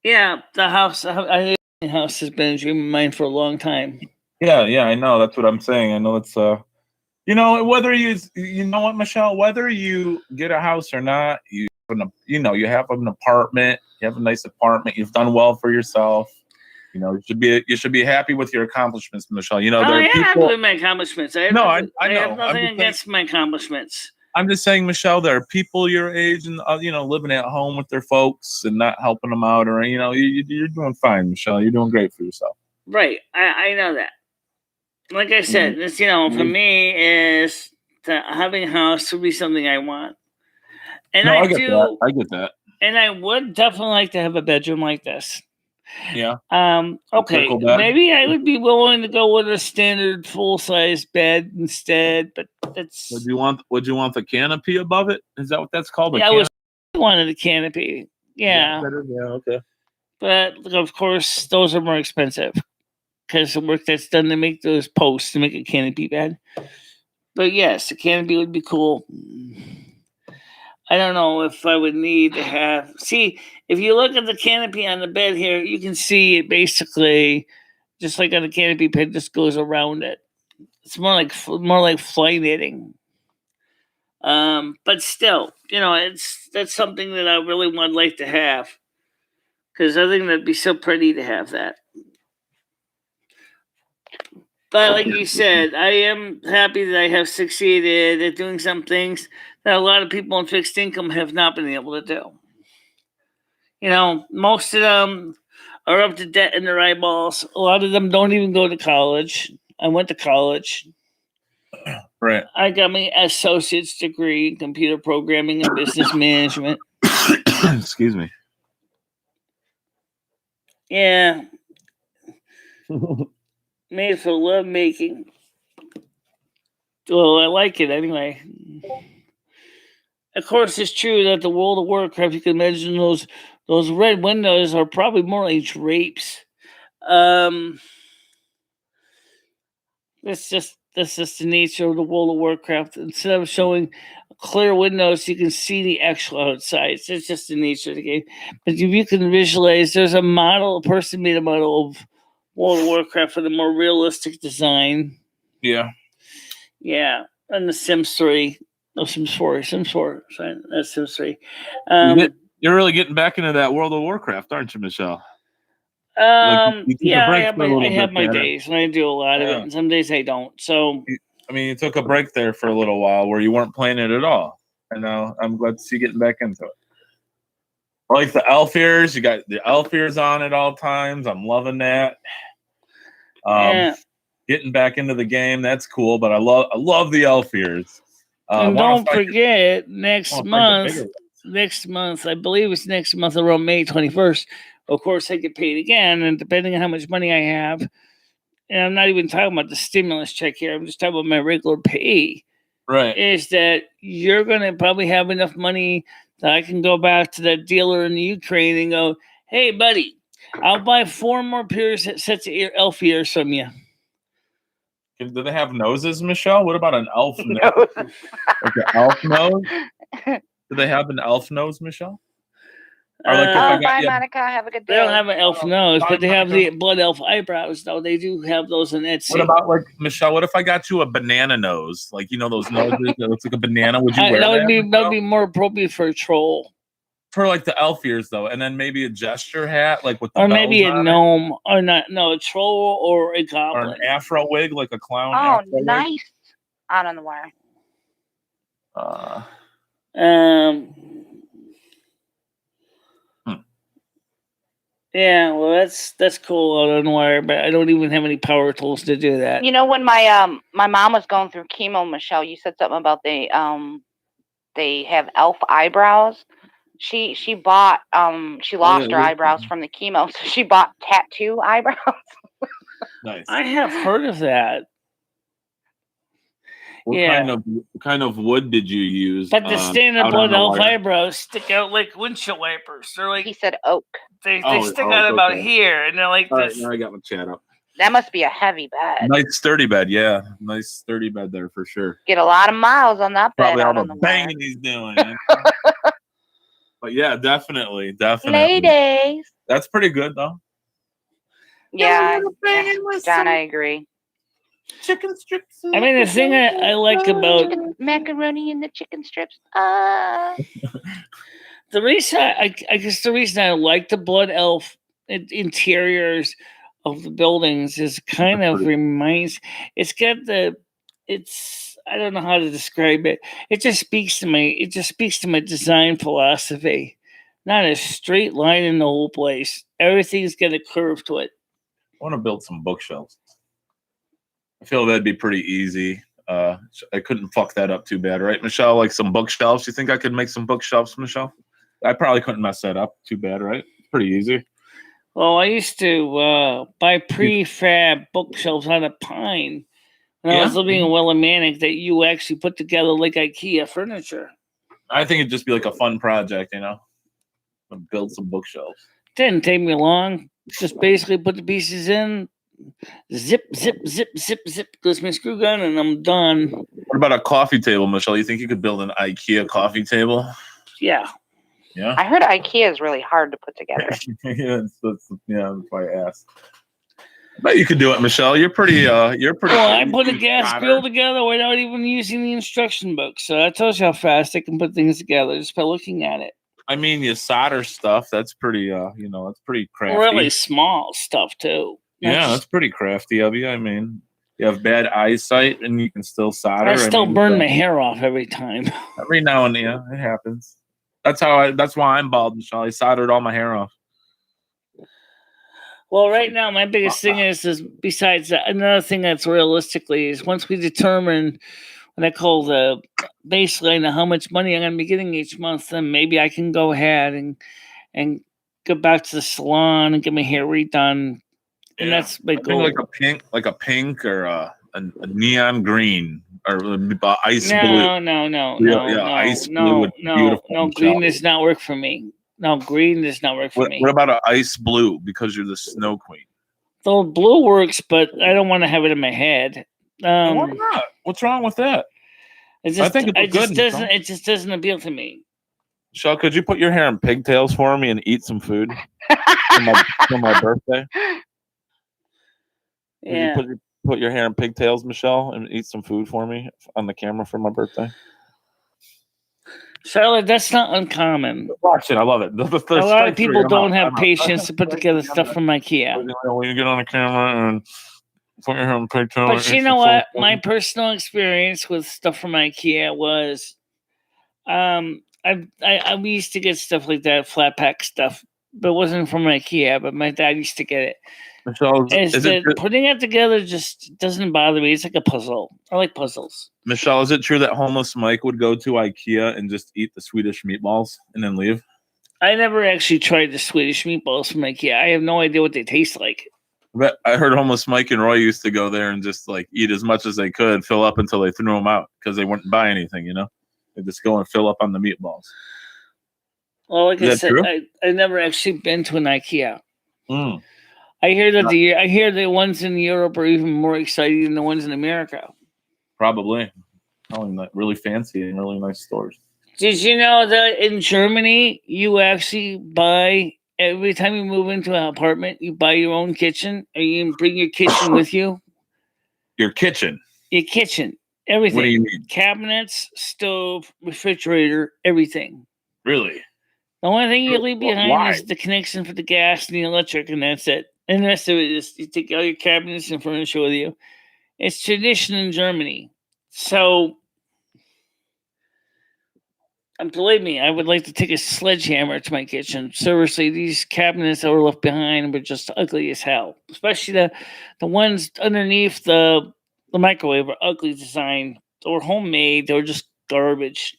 Yeah, the house. The house has been a dream of mine for a long time. Yeah, I know. That's what I'm saying. I know it's whether you know what, Michelle, whether you get a house or not, you have an apartment, you have a nice apartment, you've done well for yourself. You should be happy with your accomplishments, Michelle. There are people. Happy with my accomplishments. I know. I have nothing against my accomplishments. I'm just saying, Michelle, there are people your age and living at home with their folks and not helping them out, or you're doing fine, Michelle. You're doing great for yourself. Right. I know that. Like I said, this for me is having a house would be something I want, and I get that. I get that. And I would definitely like to have a bedroom like this. Yeah. Okay. Maybe I would be willing to go with a standard full-size bed instead, but that's. Would you want the canopy above it? Is that what that's called? Yeah, I wanted a canopy. Yeah. Yeah. Okay. But of course, those are more expensive because the work that's done to make those posts to make a canopy bed. But yes, a canopy would be cool. I don't know if I would need to have. See, if you look at the canopy on the bed here, you can see it basically just like on the canopy bed, just goes around it. It's more like fly knitting. But still, that's something that I really would like to have because I think that'd be so pretty to have that. But like you said, I am happy that I have succeeded at doing some things that a lot of people in fixed income have not been able to do. Most of them are up to debt in their eyeballs. A lot of them don't even go to college. I went to college. Right. I got my associate's degree in computer programming and business management. Excuse me. Yeah. Made for love making. Well, I like it anyway. Of course, it's true that the World of Warcraft, you can imagine those red windows are probably more like drapes. That's just the nature of the World of Warcraft. Instead of showing clear windows, you can see the actual outside. It's just the nature of the game. But if you can visualize, there's a person made a model of World of Warcraft with a more realistic design. Yeah. Yeah. And the Sims 3. No, Sims 4. Sims 4. Sorry, that's Sims 3. You're really getting back into that World of Warcraft, aren't you, Michelle? I have my days, and I do a lot of it, and some days I don't. So, you took a break there for a little while where you weren't playing it at all, and now I'm glad to see you getting back into it. I like the elf ears. You got the elf ears on at all times. I'm loving that. getting back into the game. That's cool, but I love the elf ears. And don't forget, next bigger month, ones. I believe it's next month around May 21st. Of course, I get paid again, and depending on how much money I have, and I'm not even talking about the stimulus check here. I'm just talking about my regular pay. Right. Is that you're going to probably have enough money that I can go back to that dealer in the Ukraine and go, hey, buddy, I'll buy 4 more sets of elf ears from you. Do they have noses, Michelle? What about an elf nose? Like an elf nose? Do they have an elf nose, Michelle? Or like bye, Monica. Have a good day. They don't have an elf nose, but they have the blood elf eyebrows, though. They do have those in Etsy. What about, like, Michelle, what if I got you a banana nose? Like, you know those noses that looks like a banana? Would you wear that? That would be more appropriate for a troll. For, like, the elf ears, though. And then maybe a gesture hat, like with the or maybe a gnome. It. Or not, no, a troll or a goblin. Or an afro wig, like a clown. Oh, nice. Wig. Out on the wire. Yeah, well, that's cool out on wire, but I don't even have any power tools to do that. You know, when my mom was going through chemo, Michelle, you said something about they have elf eyebrows. She bought she lost her eyebrows from the chemo, so she bought tattoo eyebrows. Nice. I have heard of that. What kind of wood did you use? But the standard blood elf eyebrows stick out like windshield wipers. They're like, he said oak. They stick out about here, and they're like this. Right, now I got my chat up. That must be a heavy bed. Nice sturdy bed, yeah. Nice sturdy bed there for sure. Get a lot of miles on that bed. Probably all the banging he's doing. But yeah, definitely. Ladies. That's pretty good though. Yeah, John, I agree. Chicken strips. I mean, the thing I like about macaroni and the chicken strips. The reason I guess the reason I like the blood elf interiors of the buildings is kind of reminds. It's got I don't know how to describe it. It just speaks to me. It just speaks to my design philosophy. Not a straight line in the whole place. Everything's got a curve to it. I want to build some bookshelves. I feel that'd be pretty easy. I couldn't fuck that up too bad, right, Michelle? Like some bookshelves. You think I could make some bookshelves, Michelle? I probably couldn't mess that up too bad, right? Pretty easy. Well, I used to buy prefab bookshelves out of pine when I was living in Willimantic that you actually put together like IKEA furniture. I think it'd just be like a fun project, you know? Build some bookshelves. Didn't take me long. Just basically put the pieces in, zip, zip, zip, zip, zip, goes my screw gun, and I'm done. What about a coffee table, Michelle? You think you could build an IKEA coffee table? Yeah. Yeah. I heard IKEA is really hard to put together. that's why I asked. I bet you could do it, Michelle. You're pretty. Well, I put a gas grill together without even using the instruction book. So that tells you how fast I can put things together just by looking at it. I mean, you solder stuff. That's pretty. That's pretty crafty. Really small stuff too. That's pretty crafty of you. I mean, you have bad eyesight and you can still solder. I still burn my hair off every time. Every now and then, it happens. That's why I'm bald, Michelle. I soldered all my hair off. Well, right now, my biggest thing is besides that, another thing that's realistically is once we determine what I call the baseline of how much money I'm going to be getting each month, then maybe I can go ahead and go back to the salon and get my hair redone. And that's my goal. Like a pink or a neon green or ice blue. Ice blue. No, green does not work for me. No, green does not work for me. What about an ice blue? Because you're the snow queen. So blue works, but I don't want to have it in my head. Why not? What's wrong with that? It just doesn't appeal to me. Michelle, could you put your hair in pigtails for me and eat some food for my birthday? Yeah. Could you put your hair in pigtails, Michelle, and eat some food for me on the camera for my birthday? Charlotte, that's not uncommon. Watch it. I love it. A lot of people don't have patience to put together stuff from IKEA. When you get on the camera and put your hair in pigtails. But you know what? My personal experience with stuff from IKEA was, we used to get stuff like that, flat pack stuff, but it wasn't from IKEA. But my dad used to get it, Michelle, Is is it that putting it together just doesn't bother me. It's like a puzzle. I like puzzles. Michelle, is it true that homeless Mike would go to IKEA and just eat the Swedish meatballs and then leave? I never actually tried the Swedish meatballs from IKEA. I have no idea what they taste like. But I heard homeless Mike and Roy used to go there and just like eat as much as they could, fill up until they threw them out because they wouldn't buy anything, you know? They just go and fill up on the meatballs. Well, like I Is that said, true? I've never actually been to an IKEA. Mm. I hear that the ones in Europe are even more exciting than the ones in America. Probably. Probably not really fancy and really nice stores. Did you know that in Germany you actually buy every time you move into an apartment, you buy your own kitchen, or you can bring your kitchen with you? Your kitchen. Your kitchen, everything. What do you mean? Cabinets, stove, refrigerator, everything. Really? The only thing you leave behind Why? is the connection for the gas and the electric, and that's it. And the rest of it is you take all your cabinets and furniture with you. It's tradition in Germany. So, believe me, I would like to take a sledgehammer to my kitchen. Seriously, these cabinets that were left behind were just ugly as hell. Especially the ones underneath the microwave were ugly design. They were homemade. They were just garbage.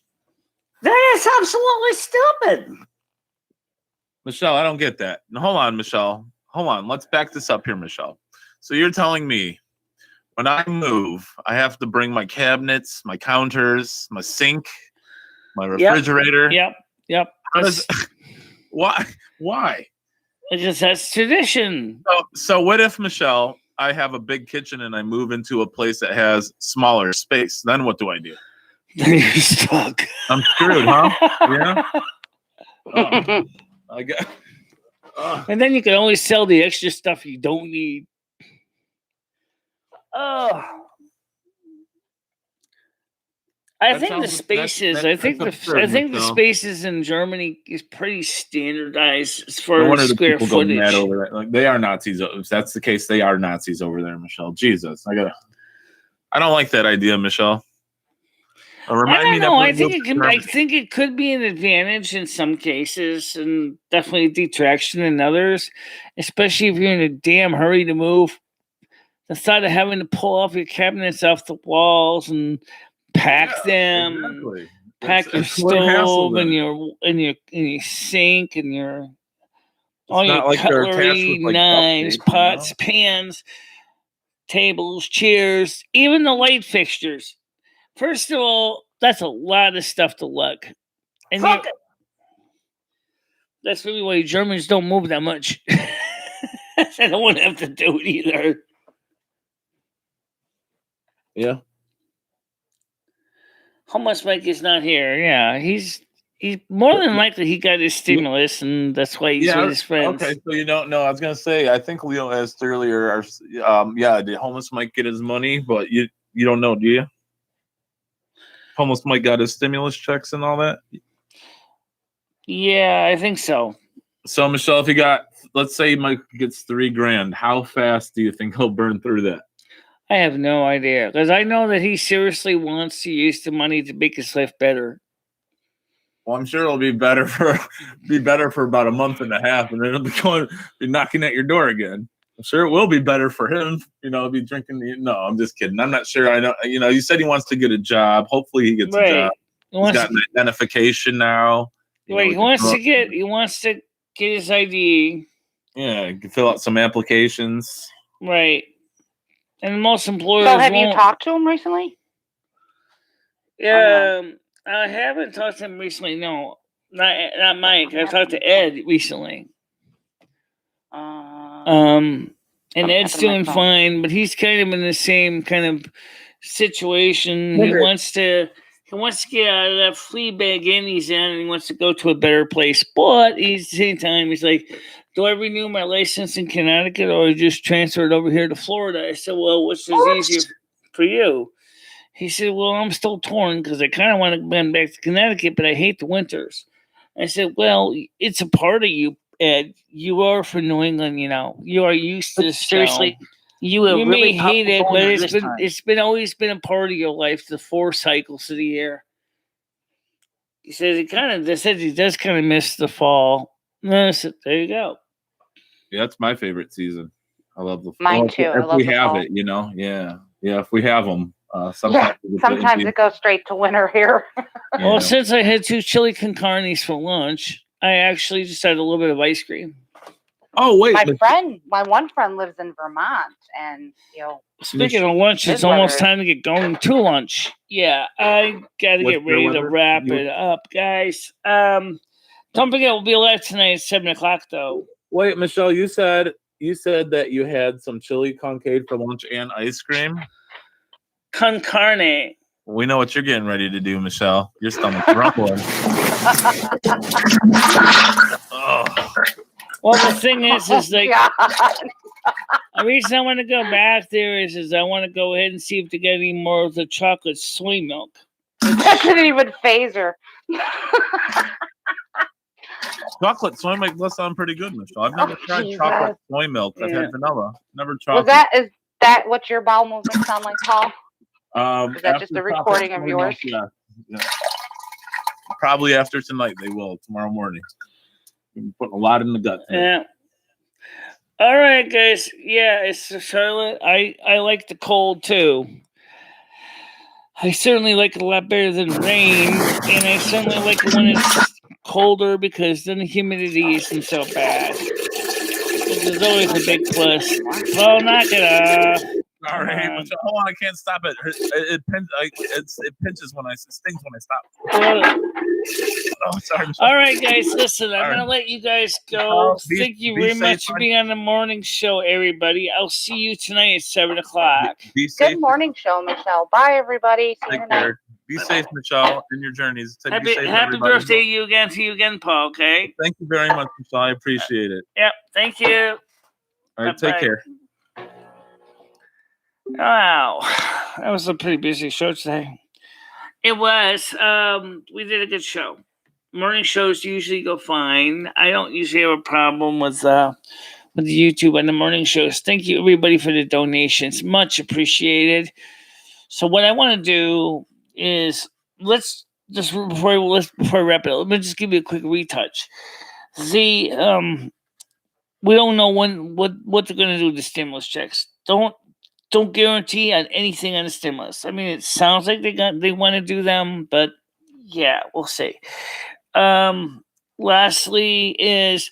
That is absolutely stupid. Michelle, I don't get that. No, hold on, Michelle. Hold on. Let's back this up here, Michelle. So you're telling me when I move, I have to bring my cabinets, my counters, my sink, my refrigerator. Yep. Why? Why? Because that's tradition. So what if, Michelle, I have a big kitchen and I move into a place that has smaller space? Then what do I do? Then you're stuck. I'm screwed, huh? Yeah. Oh, I got. And then you can always sell the extra stuff you don't need. Oh. I think the spaces. I think the spaces in Germany is pretty standardized as far as square footage. Mad over that. Like, they are Nazis. If that's the case, they are Nazis over there, Michelle. Jesus, I don't like that idea, Michelle. I think it could be an advantage in some cases, and definitely a detraction in others. Especially if you're in a damn hurry to move. The thought of having to pull off your cabinets off the walls and pack them, exactly. pack your stove and your sink and all your cutlery, knives, pots, pans, tables, chairs, even the light fixtures. First of all, that's a lot of stuff to lug. And that's really why Germans don't move that much. They don't want to have to do it either. Yeah. Homeless Mike is not here. Yeah, he's more than likely he got his stimulus, and that's why he's with his friends. Okay, so you don't know. I was gonna say, I think Leo asked earlier. Did homeless Mike get his money? But you don't know, do you? Homeless Mike got his stimulus checks and all that. Yeah, I think so. So Michelle, if let's say Mike gets $3,000, how fast do you think he'll burn through that? I have no idea, because I know that he seriously wants to use the money to make his life better. Well, I'm sure it'll be better for about a month and a half, and then it'll be knocking at your door again. I'm sure it will be better for him. Be drinking. No, I'm just kidding. I'm not sure. I know. You said he wants to get a job. Hopefully, he gets a job. He's got an identification now. He wants to get his ID. Yeah, you can fill out some applications. Right. And most employers. So, have you talked to him recently? Yeah, I haven't talked to him recently. No, not Mike. I've talked to Ed recently. And Ed's doing fine, but he's kind of in the same kind of situation. He wants to get out of that flea bag inn he's in, and he wants to go to a better place. But at the same time, he's like, do I renew my license in Connecticut or just transfer it over here to Florida? I said, well, which is easier for you? He said, well, I'm still torn because I kind of want to bend back to Connecticut, but I hate the winters. I said, well, it's a part of you, Ed. You are from New England, You are used to this. Seriously, you may hate it, but it's always been a part of your life, the 4 cycles of the year. He says he does kind of miss the fall. No, I said, there you go. Yeah, that's my favorite season. I love the Mine too. I If love we the have fall. it, yeah. If we have them, Yeah, sometimes it goes straight to winter here. Well, since I had 2 chili con carnes for lunch, I actually just had a little bit of ice cream. Oh wait, my one friend lives in Vermont, and speaking of lunch, it's almost time to get going to lunch. Yeah, I gotta get ready to wrap it up, guys. Don't forget we'll be live tonight at 7:00 though. Wait, Michelle, you said that you had some chili concave for lunch and ice cream. Con carne. We know what you're getting ready to do, Michelle. Your stomach's rumbling. Oh. Well, the thing is like the reason I want to go back there is I want to go ahead and see if they get any more of the chocolate soy milk. That didn't even phase her. Chocolate soy milk does sound pretty good, Michelle. I've never tried chocolate soy milk. I've had vanilla. Never chocolate. Is that what your bowel movements sound like, Paul? Is that just a recording of yours? Yeah. Probably after tonight they will. Tomorrow morning. I'm putting a lot in the gut. Yeah. All right, guys. Yeah, it's Charlotte. I like the cold too. I certainly like it a lot better than rain, and I certainly like it when it's colder because then the humidity isn't so bad. There's always a big plus. Oh, knock it off. All right, hold on, I can't stop it. It pinches when it stings when I stop. Oh, sorry. All right, guys, listen, I'm gonna let you guys go. Thank you very much for being on the morning show, everybody. I'll see you tonight at 7:00. Be safe. Good morning show, Michelle. Bye, everybody. See you tonight. Be safe, Michelle, in your journeys. Happy birthday to you again, Paul. Okay. Thank you very much, Michelle. I appreciate it. Yep. Thank you. All right. Take care. Wow, that was a pretty busy show today. It was. We did a good show. Morning shows usually go fine. I don't usually have a problem with the YouTube and the morning shows. Thank you everybody for the donations, much appreciated. So what I want to do is let's just before I wrap it up, let me just give you a quick retouch. We don't know what they're going to do with the stimulus checks. Don't guarantee on anything on the stimulus. I mean, it sounds like they want to do them, but yeah, we'll see. Lastly is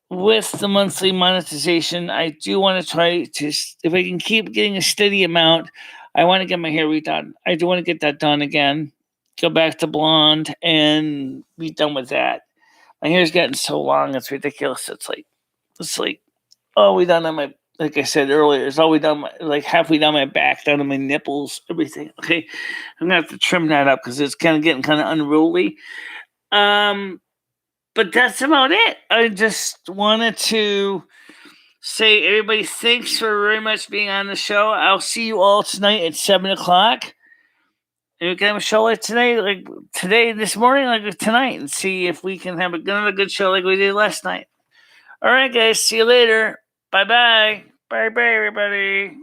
with the monthly monetization, I do want to try to, if I can keep getting a steady amount, I want to get my hair redone. I do want to get that done again, go back to blonde and be done with that. My hair's gotten so long, it's ridiculous. It's like all we done on my, like I said earlier, it's all we done, like halfway down my back, down to my nipples, everything. Okay, I'm gonna have to trim that up because it's kind of getting kind of unruly. But that's about it. I just wanted to say, everybody, thanks for very much being on the show. I'll see you all tonight at 7:00. And we can have a show like today, this morning, like tonight, and see if we can have another good show like we did last night. All right, guys. See you later. Bye-bye. Bye-bye, everybody.